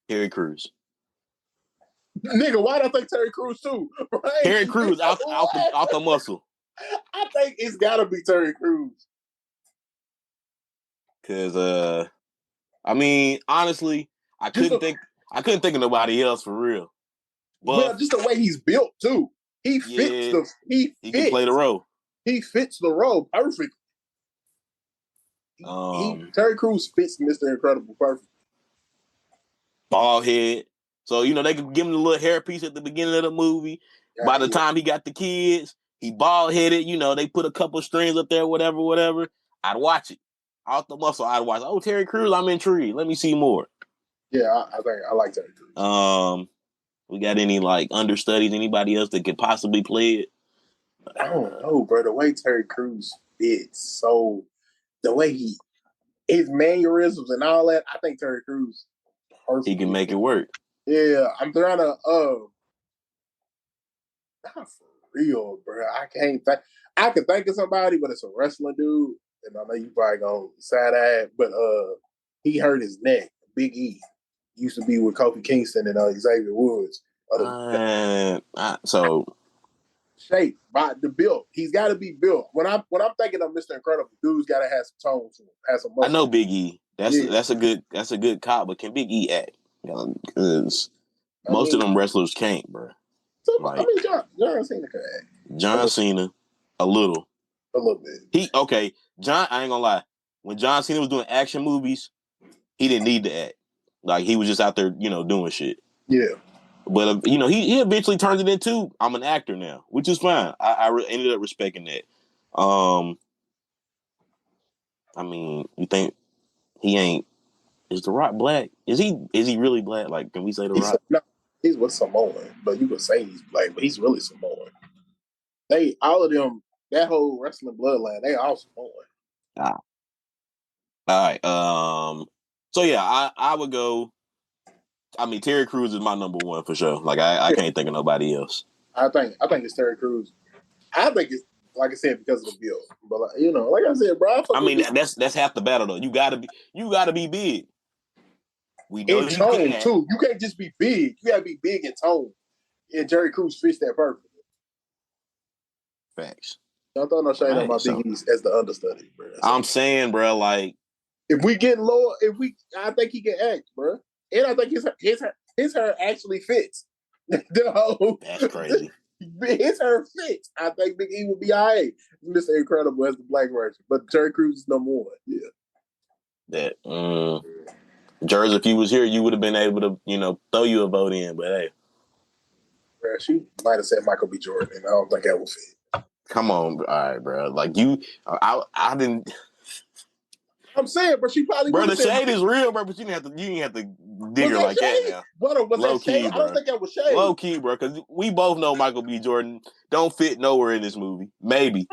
Terry Crews. Nigga, why do I think Terry Crews too? Right? Terry Crews out the muscle. I think it's gotta be Terry Crews. Cause I mean, honestly, I couldn't think of nobody else for real. But well, just the way he's built too. He fits he can play the role. He fits the role perfectly. Terry Crews fits Mr. Incredible perfectly. Bald head. So, they could give him the little hairpiece at the beginning of the movie. By the time he got the kids, he bald headed. They put a couple strings up there, whatever. I'd watch it. Off the muscle, I'd watch. Oh, Terry Crews, I'm intrigued. Let me see more. Yeah, I think I like Terry Crews. We got any understudies? Anybody else that could possibly play it? I don't know, bro. The way Terry Crews fits, so the way his mannerisms and all that, I think Terry Crews perfect. He can make it work. Yeah, I'm trying to not for real, bro. I can't think. I could think of somebody, but it's a wrestling dude, and I know you probably gonna side eye, but he hurt his neck. Big E used to be with Kofi Kingston and Xavier Woods. So shape by the build, he's got to be built. When I'm thinking of Mr. Incredible, dude's got to have some tone to him, have some muscle. I know Big E. That's a good cop, but can Big E act? Because most of them wrestlers can't, bro. John Cena can act. John Cena, a little bit. John. I ain't gonna lie. When John Cena was doing action movies, he didn't need to act. Like he was just out there, doing shit. Yeah. But he eventually turned it into I'm an actor now, which is fine. I ended up respecting that. I mean, you think he ain't? Is The Rock black? Is he really black? Like, can we say The Rock? No, he's with Samoan, but you could say he's black, but he's really Samoan. They all of them, that whole wrestling bloodline, they all Samoan. All right. So yeah, I would go. I mean, Terry Crews is my number one for sure. Like I can't think of nobody else. I think it's Terry Crews. I think it's like I said because of the build. But like I said, bro. I mean, that's half the battle though. You gotta be big. We know in tone too. You can't just be big. You gotta be big in tone. And Terry Crews fits that perfectly. Facts. Don't throw no shade on Right, my so- Big East as the understudy, bro. I'm saying, bro, like, if we get lower, I think he can act, bro. And I think his hair actually fits. The whole, that's crazy. his hair fits. I think Big E will be all right. Mr. Incredible as the black version, but Terry Crews is number one. Yeah. That Jersey, if you was here, you would have been able to, throw you a vote in. But hey, Bro, she might have said Michael B. Jordan, and I don't think that will fit. come on, all right, bro. Like I didn't. I'm saying, but she probably Bro, would the have said. shade is real, bro. But you didn't have to dig Was her that like that shade? now. What was Low that shade? key, I don't bro. think that was shade. Low key, bro. Because we both know Michael B. Jordan don't fit nowhere in this movie. Maybe,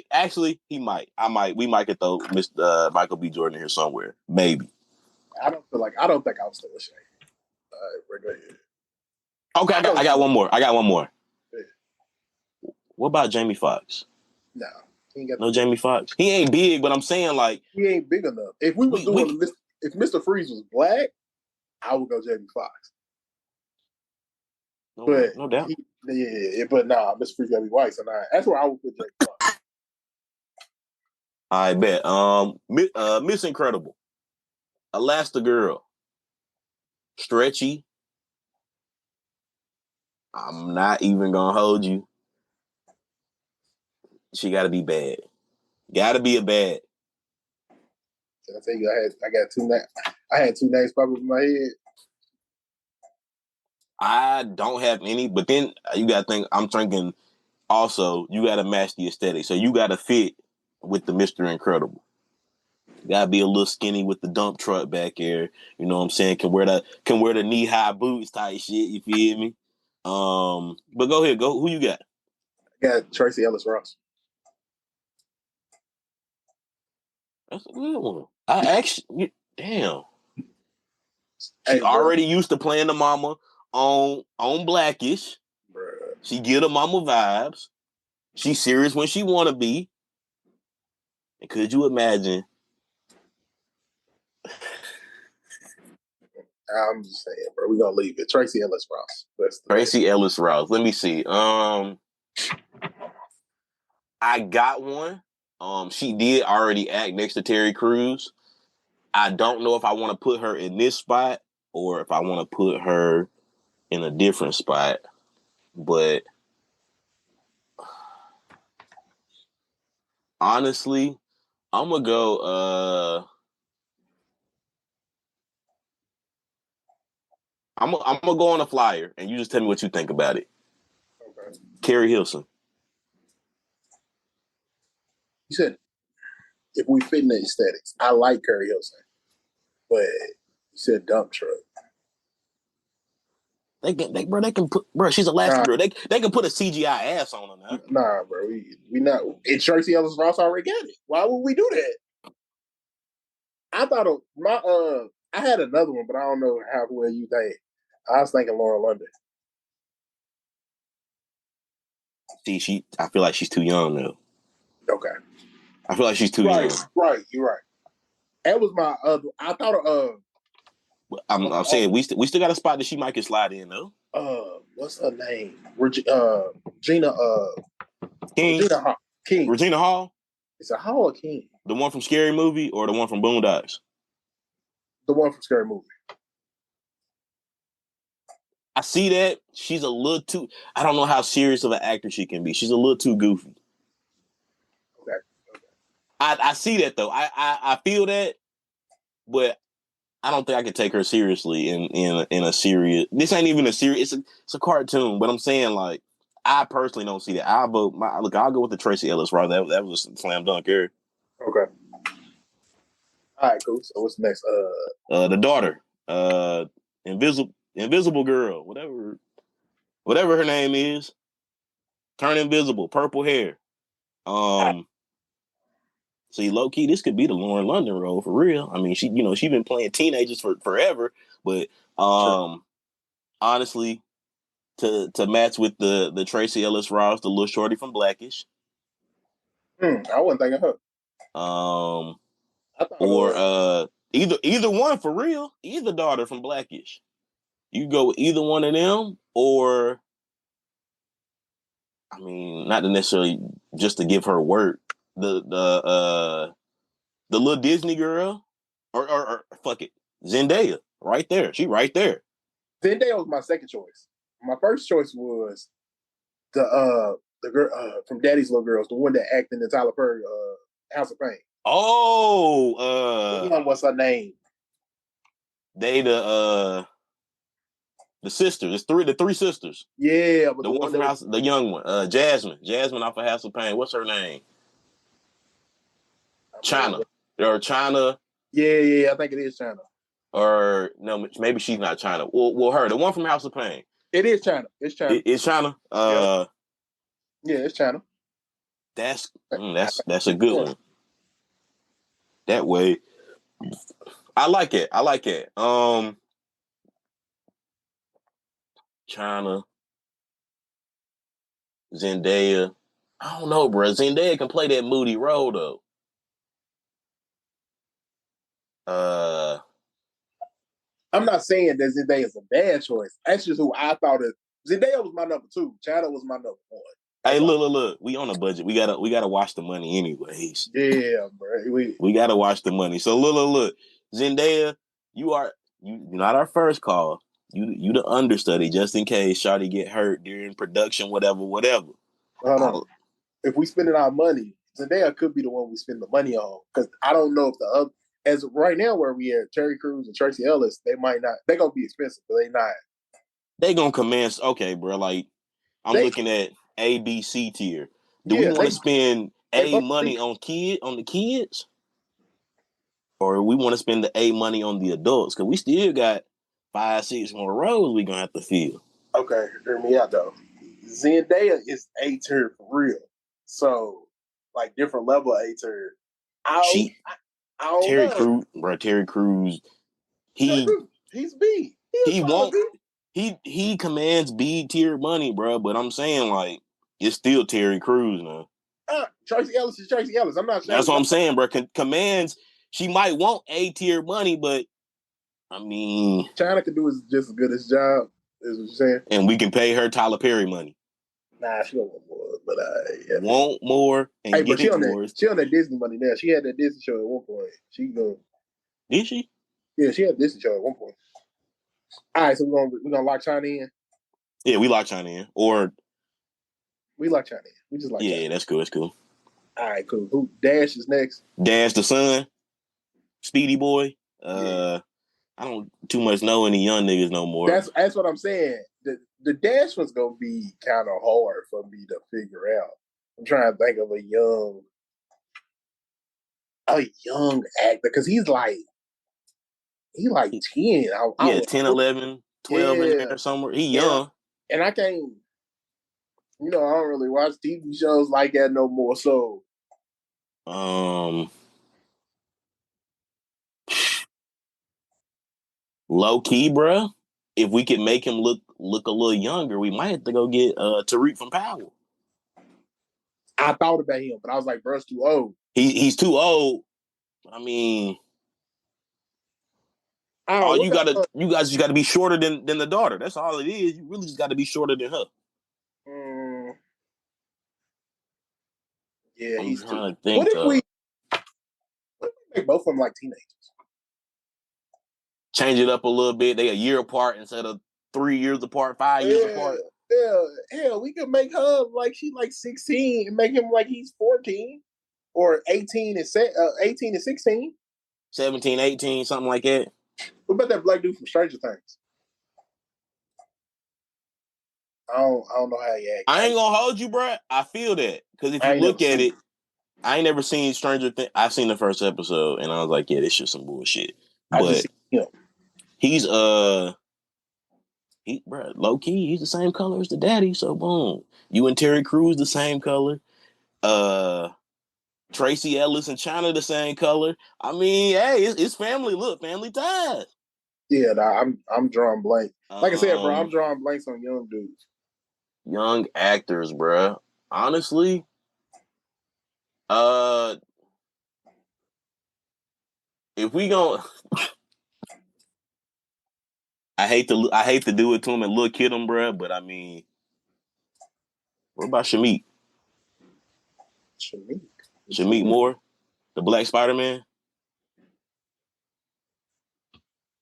actually, he might. We might get throw Mr. Michael B. Jordan in here somewhere. Maybe. I don't think I was still a shade. All right, bro, go ahead. Okay, I got one more. Yeah. What about Jamie Foxx? No, he ain't got No Jamie Foxx. He ain't big, but I'm saying like he ain't big enough. If we was doing if Mr. Freeze was black, I would go Jamie Foxx. But no doubt. But nah, Mr. Freeze gotta be white, so nah, that's where I would put Jamie Foxx. I bet. Miss Incredible, Elastigirl, Stretchy. I'm not even gonna hold you. She got to be bad. Got to be a bad. Can I tell you, I had two names popping in my head. I don't have any, but then you got to think. I'm thinking. Also, you got to match the aesthetic, so you got to fit with the Mr. Incredible. Got to be a little skinny with the dump truck back here. You know what I'm saying? Can wear the knee high boots type shit. You feel me? But go ahead. Go. Who you got? I got Tracy Ellis Ross. That's a good one. I actually, damn. She Hey, already used to playing the mama on Blackish. Bruh. She get her mama vibes. She's serious when she want to be. And could you imagine? I'm just saying, bro. We're gonna leave it. Tracy Ellis Ross. Tracy Ellis Ross. Let me see. I got one. She did already act next to Terry Crews. I don't know if I want to put her in this spot or if I want to put her in a different spot. But honestly, I'm gonna go. I'm gonna go on a flyer, and you just tell me what you think about it. Okay. Carrie Hilson. You said if we fit in the aesthetics, I like Curry Hilson, but you said dump truck. They can put, bro. She's Elastigirl. They can put a CGI ass on her now. Nah, bro. We not. And Tracy Ellis Ross already got it. Why would we do that? I thought I had another one, but I don't know how well you think. I was thinking Lauren London. See, I feel like she's too young though. Okay. I feel like she's too young. Right. You're right. That was my other. I thought I'm saying we still got a spot that she might can slide in though. What's her name? Gina. King. Regina Hall. King. Regina Hall. It's a Hall or King. The one from Scary Movie or the one from Boondocks? The one from Scary Movie. I see that. She's a little too. I don't know how serious of an actor she can be. She's a little too goofy. Okay. I see that though. I feel that, but I don't think I could take her seriously in a serious. This ain't even a serious. It's a cartoon, but I'm saying like I personally don't see that. I'll go with the Tracy Ellis Ross. That was a slam dunk here. Okay. All right, cool. So what's next? The daughter, invisible girl, whatever her name is, turn invisible, purple hair. See, low key, this could be the Lauren London role for real. I mean, she been playing teenagers for forever, but honestly, to match with the Tracy Ellis Ross, the little shorty from Blackish. I wasn't thinking her. Or either one for real, either daughter from Blackish. You go with either one of them, or I mean, not to necessarily just to give her work. The little Disney girl, or fuck it, Zendaya, right there. She right there. Zendaya was my second choice. My first choice was the girl from Daddy's Little Girls, the one that acted in the Tyler Perry House of Pain. Oh, What's her name? They the sisters. It's the three sisters. Yeah, but the one from House, the young one, Jasmine off of House of Pain. What's her name? China or China? Yeah, I think it is China. Or no, maybe she's not China. Well, her, the one from House of Pain. It is China. It's China. It's China. Yeah, it's China. That's a good one. That way, I like it. China, Zendaya. I don't know, bro. Zendaya can play that moody role though. I'm not saying that Zendaya is a bad choice. That's just who I thought it. Zendaya was my number 2. China was my number 1. Hey, look. We on a budget. We gotta watch the money anyways. Yeah, bro. We gotta watch the money. So look. Zendaya, you're not our first call. You the understudy just in case Shawty get hurt during production, whatever. Hold on. If we spending our money, Zendaya could be the one we spend the money on. Because I don't know if the other, as of right now where we at, Terry Crews and Tracy Ellis, they might not. They're gonna be expensive, but they not. They gonna commence. Okay, bro. Like I'm looking at A, B, C tier. Do we want to spend money on the kids, or we want to spend the A money on the adults? Because we still got 5-6 more rows we gonna have to fill. Okay, hear me out though. Zendaya is A tier for real. So like different level A tier. I don't Terry know. Crews, bro. Terry Crews. He's B. He won't. He commands B tier money, bro. But I'm saying like it's still Terry Crews now. Tracy Ellis is Tracy Ellis. I'm not saying that's what I'm saying, bro. Commands. She might want A tier money, but I mean, China could do just as good as job. Is what you're saying? And we can pay her Tyler Perry money. Nah, she don't want more, but want more and get it more. She on that Disney money now. She had that Disney show at one point. She go. Did she? Yeah, she had a Disney show at one point. All right, so we're gonna lock China in. Yeah, we lock China in, or we lock China in. We just like. Yeah, China. That's cool. All right, cool. Who Dash is next? Dash the son, Speedy Boy. I don't too much know any young niggas no more. That's what I'm saying. The Dash was gonna be kind of hard for me to figure out. I'm trying to think of a young actor because he's like 10. 10, 11, 12 in there somewhere. He young. And I can't, I don't really watch TV shows like that no more. So, low key, bro. If we could make him look a little younger, we might have to go get Tariq from Power. I thought about him, but I was like, bruh's too old. He's too old. I mean, you guys just got to be shorter than the daughter. That's all it is. You really just got to be shorter than her. Yeah, I'm trying to think. What if we make both of them like teenagers? Change it up a little bit. They a year apart instead of 3 years apart, 5 years apart. Yeah, hell, we could make her like she's like 16 and make him like he's 14 or 18 and 16. 17, 18, something like that. What about that black dude from Stranger Things? I don't know how he acts. I ain't gonna hold you, bro. I feel that because if you look at it, I ain't never seen Stranger Things. I've seen the first episode and I was like, yeah, this shit's some bullshit. But he's bro, low key, he's the same color as the daddy. So boom, you and Terry Crews the same color. Tracy Ellis and China the same color. I mean, hey, it's family. Look, family ties. Yeah, I'm drawing blank. Like I said, bro, I'm drawing blanks on young dudes. Young actors, bro. Honestly, if we gon' I hate to do it to him and look at him, bro. But I mean, What about Shamik? Shamik. Shamik Moore, the Black Spider-Man.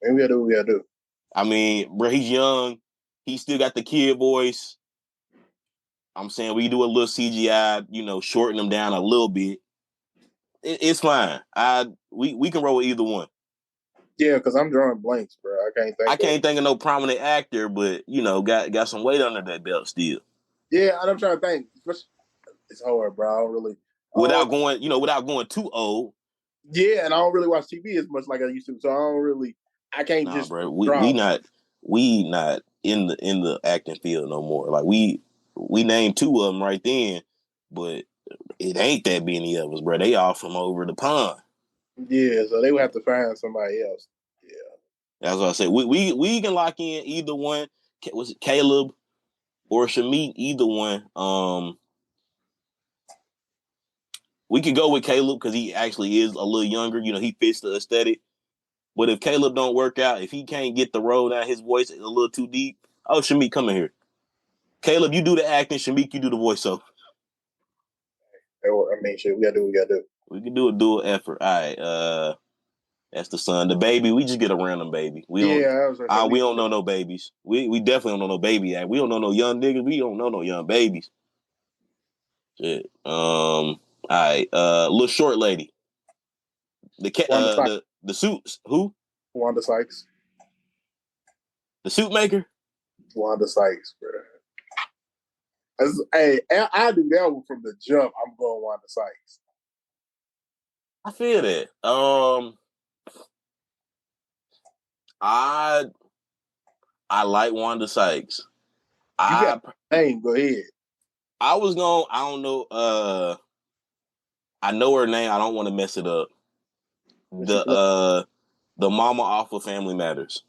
Maybe we gotta do what we gotta do. I mean, bro, he's young. He still got the kid voice. I'm saying we do a little CGI, shorten him down a little bit. It's fine. We can roll with either one. Yeah, because I'm drawing blanks, bro. I can't think of no prominent actor, but got some weight under that belt still. Yeah, I'm trying to think. It's hard, bro. I don't really without going too old. Yeah, and I don't really watch TV as much like I used to, so I can't just bro. draw. We not in the acting field no more. Like we named two of them right then, but it ain't that many of us, bro. They all from over the pond. Yeah, so they would have to find somebody else. Yeah, that's what I said. We can lock in either one. Was it Caleb or Shamik? Either one. We could go with Caleb because he actually is a little younger. He fits the aesthetic. But if Caleb don't work out, if he can't get the roll down, his voice is a little too deep. Oh, Shamik, come in here. Caleb, you do the acting. Shamik, you do the voiceover. Shit, we gotta do what we gotta do. We can do a dual effort. All right. That's the son. The baby, we just get a random baby. We don't know no babies. We definitely don't know no baby act. We don't know no young niggas. We don't know no young babies. Shit. All right. Little short lady. The suits. Who? Wanda Sykes. The suit maker. Wanda Sykes, bro. Hey, I do that one from the jump. I'm going Wanda Sykes. I feel that. I like Wanda Sykes. Go ahead. I don't know. I know her name. I don't want to mess it up. The mama off of Family Matters.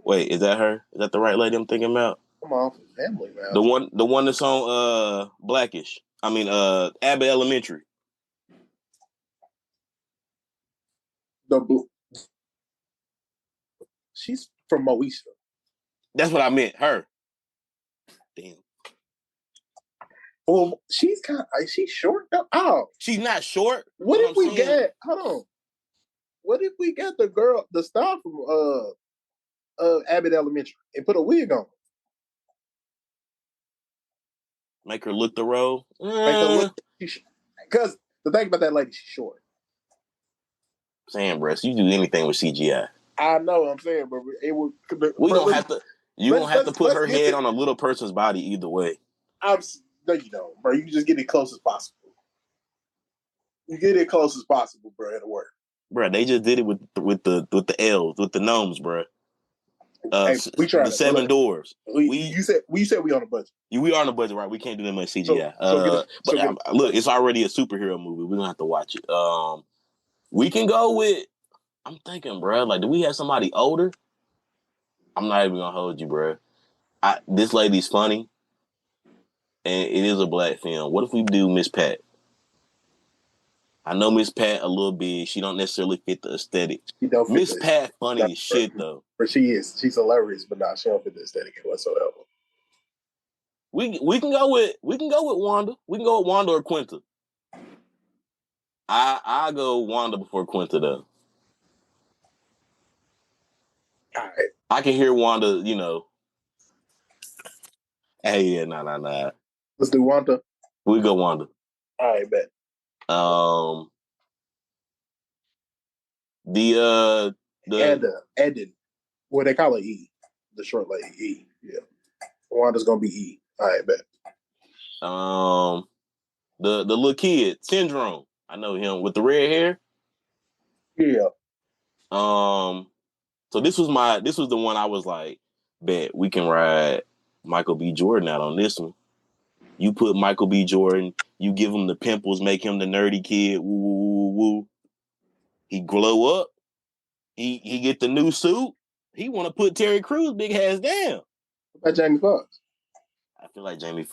Wait, is that her? Is that the right lady I'm thinking about? Mama off of Family Matters. The one that's on Blackish. I mean Abbott Elementary. She's from Moesha. That's what I meant. Her. Damn. Well, she's short though. Oh, she's not short. What if we get? Hold on. What if we get the star from Abbott Elementary and put a wig on? Make her look the role. Make her look. Because the thing about that lady, she's short. Saying, breast, you do anything with CGI. I know what I'm saying, but it would. We don't have to. You don't have to put her head on a little person's body either way. No, you don't, bro. You can just get it close as possible. You get it close as possible, bro. It'll work. Bro, they just did it with the elves, with the gnomes, bro. Hey, we tried the seven dwarves. You said we on a budget. We are on a budget, right? We can't do that much CGI. Look, it's already a superhero movie. We're gonna have to watch it. We can go with. I'm thinking, bro. Like, do we have somebody older? I'm not even gonna hold you, bro. This lady's funny, and it is a black film. What if we do Miss Pat? I know Miss Pat a little bit. She don't necessarily fit the aesthetic. Miss Pat funny as shit though. But she is. She's hilarious, but she don't fit the aesthetic whatsoever. We can go with Wanda. We can go with Wanda or Quinta. I go Wanda before Quinta though. All right. I can hear Wanda, Hey, yeah, nah. Let's do Wanda. We go Wanda. All right, bet. Eden. What they call it, E. The short lady, E. Yeah. Wanda's gonna be E. All right, bet. The little kid, Syndrome. I know him with the red hair. Yeah. So this was the one I was like, bet we can ride Michael B. Jordan out on this one. You put Michael B. Jordan, you give him the pimples, make him the nerdy kid. Woo, woo, woo, woo. He glow up. He get the new suit. He want to put Terry Crews big ass down. What about Jamie Foxx? I feel like Jamie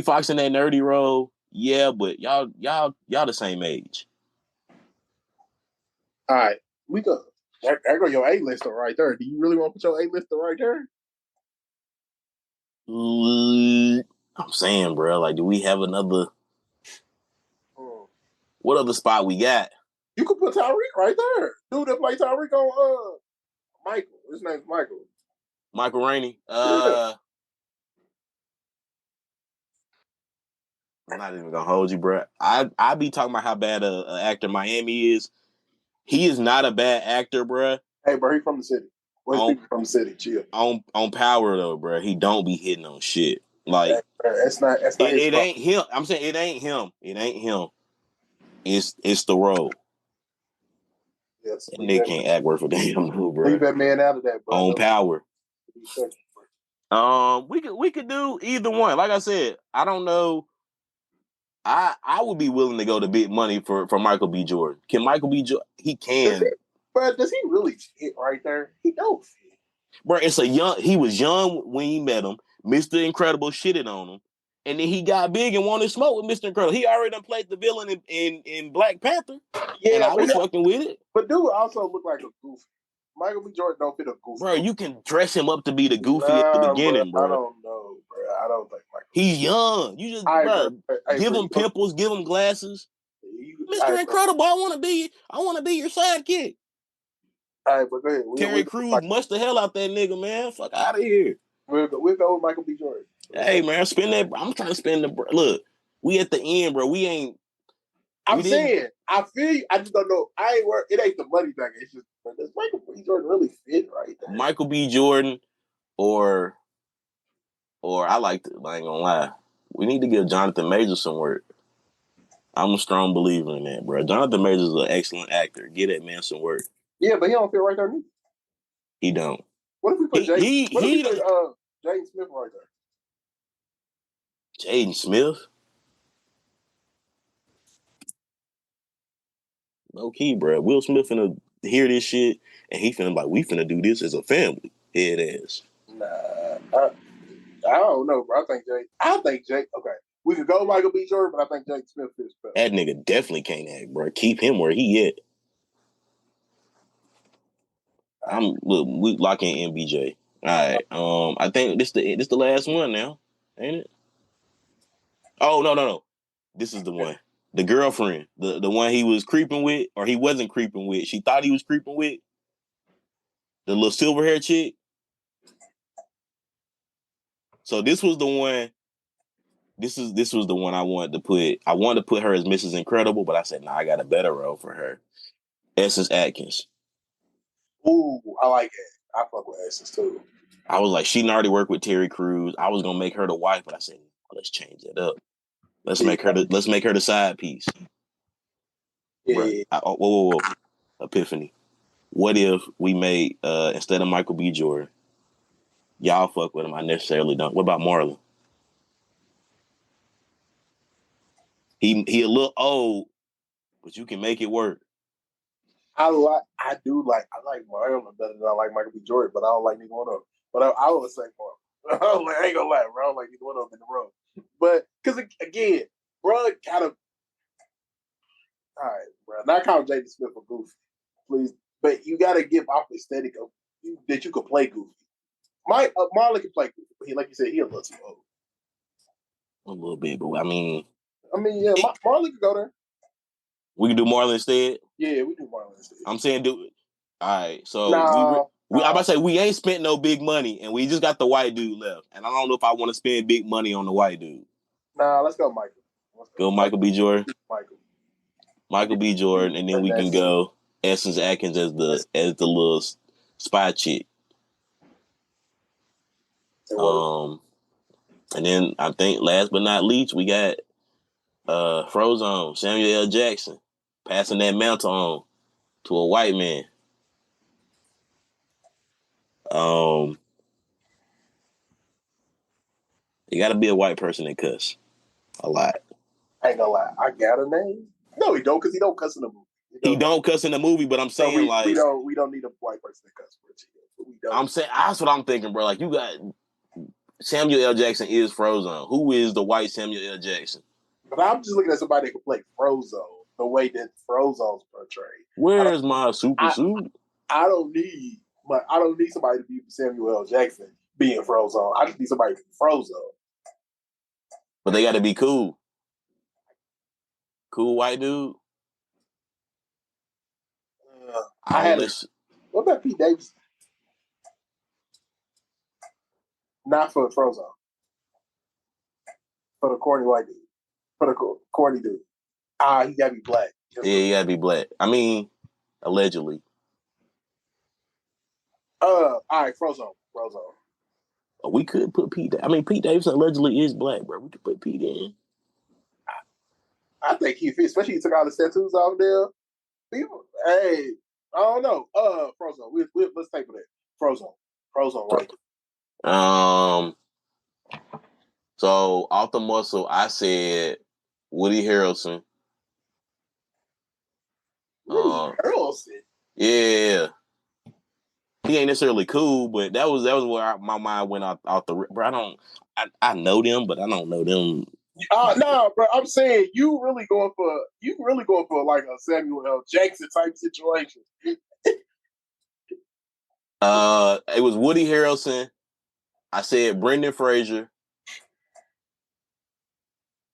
Foxx in that nerdy role. Yeah, but y'all the same age. All right, we go. There go your A-lister right there. Do you really want to put your A-lister right there? I'm saying, bro, like, do we have another? What other spot we got? You could put Tyreek right there. Dude that play Tyreek on Michael. His name's Michael. Michael Rainey. Yeah. I'm not even gonna hold you, bro. I be talking about how bad a actor Miami is. He is not a bad actor, bro. Hey, bro, he from the city. Well, his people from the city. Chill. On Power though, bro. He don't be hitting on shit. Like that's not his it ain't him. I'm saying it ain't him. It ain't him. It's the role. Yes, that nigga can't act worth a damn, bro. Leave that man out of that, bro. On Power. We could do either one. Like I said, I don't know. I would be willing to go to big money for Michael B. Jordan. Can Michael B. Jordan? He can. But does he really fit right there? He don't fit. Bro, he was young when he met him. Mr. Incredible shitted on him. And then he got big and wanted to smoke with Mr. Incredible. He already done played the villain in Black Panther. Yeah, and I was fucking with it. But dude also looked like a goofy. Michael B. Jordan don't fit a goofy. Bro, you can dress him up to be the goofy at the beginning, bro. I don't know, bro. I don't think Michael. He's young. You just, give him pimples, give him glasses. Mr. Incredible, I want to be your sidekick. All right, but go ahead. Terry Crews mushed the hell out that nigga, man. Fuck out of here. We'll go with Michael B. Jordan. Hey, man, spend that. I'm trying to spend the. Look, we at the end, bro. We ain't. I'm saying, I feel you. I just don't know. I ain't worried. It ain't the money thing. It's just, does Michael B. Jordan really fit right there? Michael B. Jordan or I like to, I ain't gonna lie. We need to give Jonathan Majors some work. I'm a strong believer in that, bro. Jonathan Majors is an excellent actor. Get that man some work. Yeah, but he don't fit right there neither. He don't. What if we put Jaden Smith right there? Jaden Smith? No key, bro. Will Smith finna hear this shit and he finna like, we finna do this as a family. Head ass. Nah, I don't know, bro. I think Jake. Okay, we could go Michael B. Jordan, but I think Jake Smith fits better. That nigga definitely can't act, bro. Keep him where he at. We lock in MBJ. All right. I think this the last one now, ain't it? Oh no. This is the one. The girlfriend, the one he was creeping with, or he wasn't creeping with. She thought he was creeping with. The little silver hair chick. So this was the one. This was the one I wanted to put. I wanted to put her as Mrs. Incredible, but I said, I got a better role for her. Essence Atkins. Ooh, I like it. I fuck with Essence too. I was like, she didn't already work with Terry Crews. I was gonna make her the wife, but I said, let's change that up. Let's make her the side piece. Yeah. Whoa. Epiphany. What if we made instead of Michael B. Jordan, y'all fuck with him? I necessarily don't. What about Marlon? He a little old, but you can make it work. I like Marlon better than I like Michael B. Jordan, but I don't like neither one of them. But I would say Marlon. I ain't gonna lie, bro. I don't like neither one of them in the row. But because again, bro, kind of. All right, bro. Not call Jaden Smith a goofy, please. But you got to give off the aesthetic of that you could play goofy. Marlon can play goofy, but like you said, he a little too old. A little bit, but I mean, yeah, Marlon can go there. We can do Marlon instead. Yeah, we do Marlon instead. I'm saying do it. All right, so I'm about to say we ain't spent no big money, and we just got the white dude left, and I don't know if I want to spend big money on the white dude. Nah, let's go Michael. Go Michael B. Jordan. Michael B. Jordan, and then we can go Essence Atkins as the little spy chick. And then I think last but not least, we got Frozone, Samuel L. Jackson, passing that mantle on to a white man. You got to be a white person that cuss a lot. I ain't gonna lie, I got a name. No, he don't, because he don't cuss in the movie. He don't cuss in the movie, but I'm saying we don't need a white person to cuss for it. I'm saying that's what I'm thinking, bro. Like you got Samuel L. Jackson is Frozone. Who is the white Samuel L. Jackson? But I'm just looking at somebody that can play Frozone the way that Frozone's portrayed. Where's my super suit? I don't need somebody to be Samuel L. Jackson being Frozone. I just need somebody to be Frozone. But they got to be cool. Cool white dude. What about Pete Davidson? Not for Frozone. For the corny white dude. For the corny dude. He gotta be black. Yeah, he gotta be black. I mean, allegedly. All right, Frozone. We could put Pete. I mean, Pete Davidson allegedly is black, bro. We could put Pete in. I think he fits, especially he took all the tattoos off there. People, hey, I don't know. Frozone. Let's take it. Frozone, right? So off the muscle, I said Woody Harrelson. Woody Harrelson. Yeah. He ain't necessarily cool, but that was where my mind went out the. Bro, I know them, but I don't know them. No, bro. I'm saying you really going for like a Samuel L. Jackson type situation. It was Woody Harrelson. I said Brendan Fraser,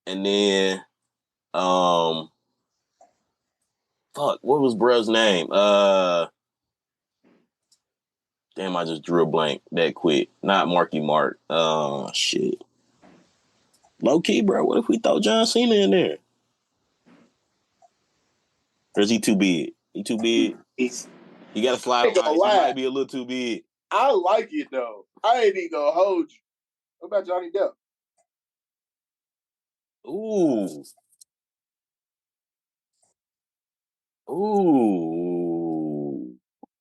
and then fuck, what was bruh's name? Damn, I just drew a blank that quick. Not Marky Mark. Shit. Low key, bro. What if we throw John Cena in there? Or is he too big? He too big? He got to slide on ice. He might be a little too big. I like it, though. I ain't even gonna hold you. What about Johnny Depp? Ooh.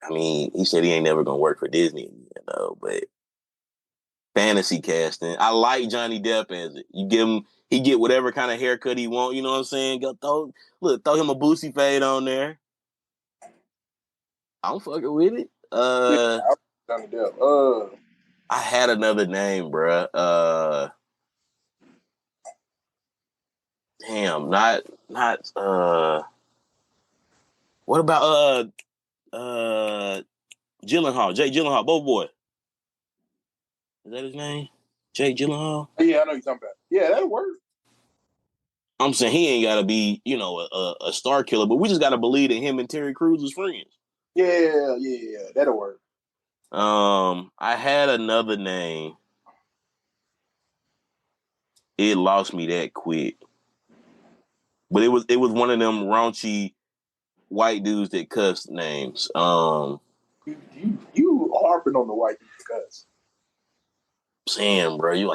I mean, he said he ain't never gonna work for Disney, but fantasy casting. I like Johnny Depp as it. You give him, he get whatever kind of haircut he want. You know what I'm saying? Throw him a Boosie fade on there. I'm fucking with it. Johnny Depp. I had another name, bruh. Damn, not. What about Gyllenhaal? Jake Gyllenhaal, both boy. Is that his name? Jake Gyllenhaal? Yeah, I know you're talking about. Yeah, that'll work. I'm saying he ain't gotta be, a star killer, but we just gotta believe that him and Terry Crews is friends. Yeah, that'll work. I had another name. It lost me that quick. But it was one of them raunchy white dudes that cuss names. You harping on the white dude cuss. Sam, bro, you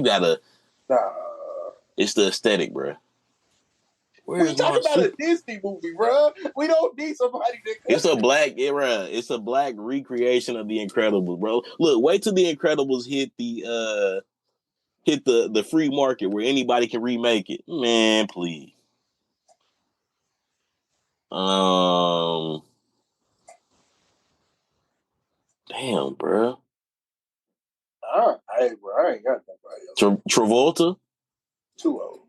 gotta. Nah. It's the aesthetic, bro. We talking about a Disney movie, bro. We don't need somebody that. It's a black era. It's a black recreation of The Incredibles, bro. Look, wait till The Incredibles hit the free market where anybody can remake it. Man, please. Damn, bro. Hey, bro, I ain't got nobody else. Travolta. Too old.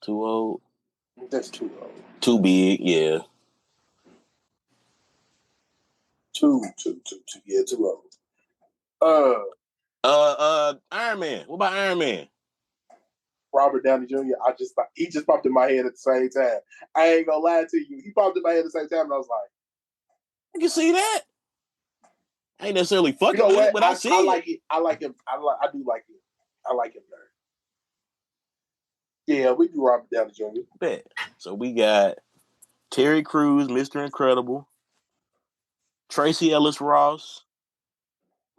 Too old. That's too old. Too big, yeah. Too. Yeah, too old. Iron Man. What about Iron Man? Robert Downey Jr. He just popped in my head at the same time. I ain't gonna lie to you. He popped in my head at the same time, and I was like, I can see that. I ain't necessarily fucking with it, but I see I like it. I like him. I do like it. I like him there. Yeah, we do Robert Downey Jr. Bet. So we got Terry Crews, Mr. Incredible, Tracy Ellis Ross,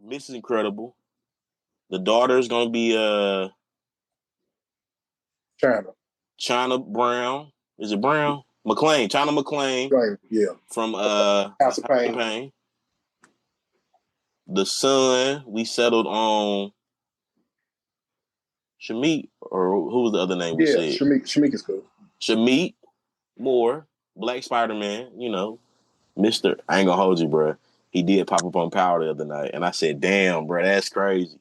Mrs. Incredible. The daughter's gonna be China Brown. Is it Brown? McClane. China McClane. Right, yeah. From House of Pain. The son, we settled on Shamik, or who was the other name we said? Shamik is cool. Shamik Moore, Black Spider-Man, Mr. I ain't gonna hold you, bro. He did pop up on Power the other night, and I said, damn, bro, that's crazy.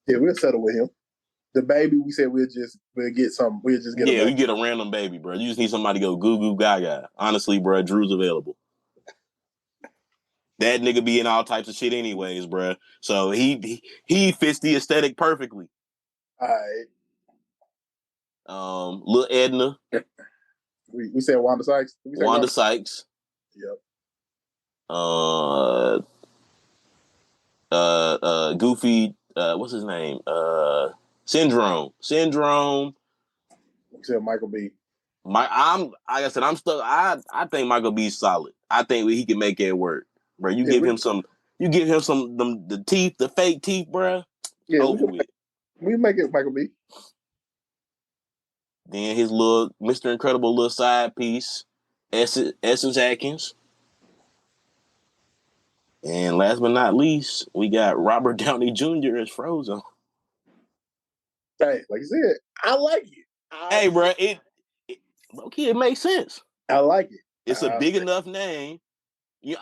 Yeah, we'll settle with him. The baby, we said we'll get some. We'll just get. Yeah, we get a random baby, bro. You just need somebody to go goo goo gaga. Honestly, bro, Drew's available. That nigga be in all types of shit, anyways, bro. So he fits the aesthetic perfectly. All right. Lil Edna. We said Wanda Sykes. Did we say Wanda Sykes. Yep. Goofy. What's his name? Syndrome. We said Michael B. Like I said, I'm stuck. I think Michael B's solid. I think he can make it work, bro. You give him some the teeth, the fake teeth, bro. Yeah, over with. We make it Michael B. Then his little Mr. Incredible little side piece, Essence Atkins. And last but not least, we got Robert Downey Jr. as Frozen. Hey, like you said, I like it. Hey, bro, it makes sense. I like it. It's a big enough name.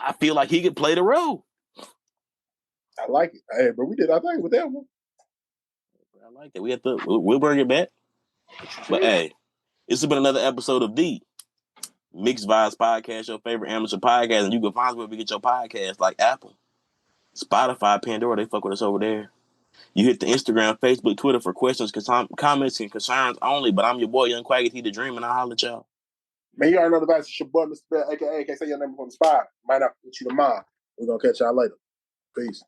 I feel like he could play the role. I like it. Hey, but we did our thing with that one. I like it. We'll bring it back. But hey, this has been another episode of the Mixed Vibes Podcast, your favorite amateur podcast, and you can find us where we get your podcast, like Apple, Spotify, Pandora. They fuck with us over there. You hit the Instagram, Facebook, Twitter for questions, comments, and concerns only. But I'm your boy, Young Quaggy, he the Dream, and I'll holler at y'all. Man, you already know the guys. It's your boy, Mr. Bell, a.k.a. Can't say your name from the spot. Might not put you to mind. We're going to catch y'all later. Peace.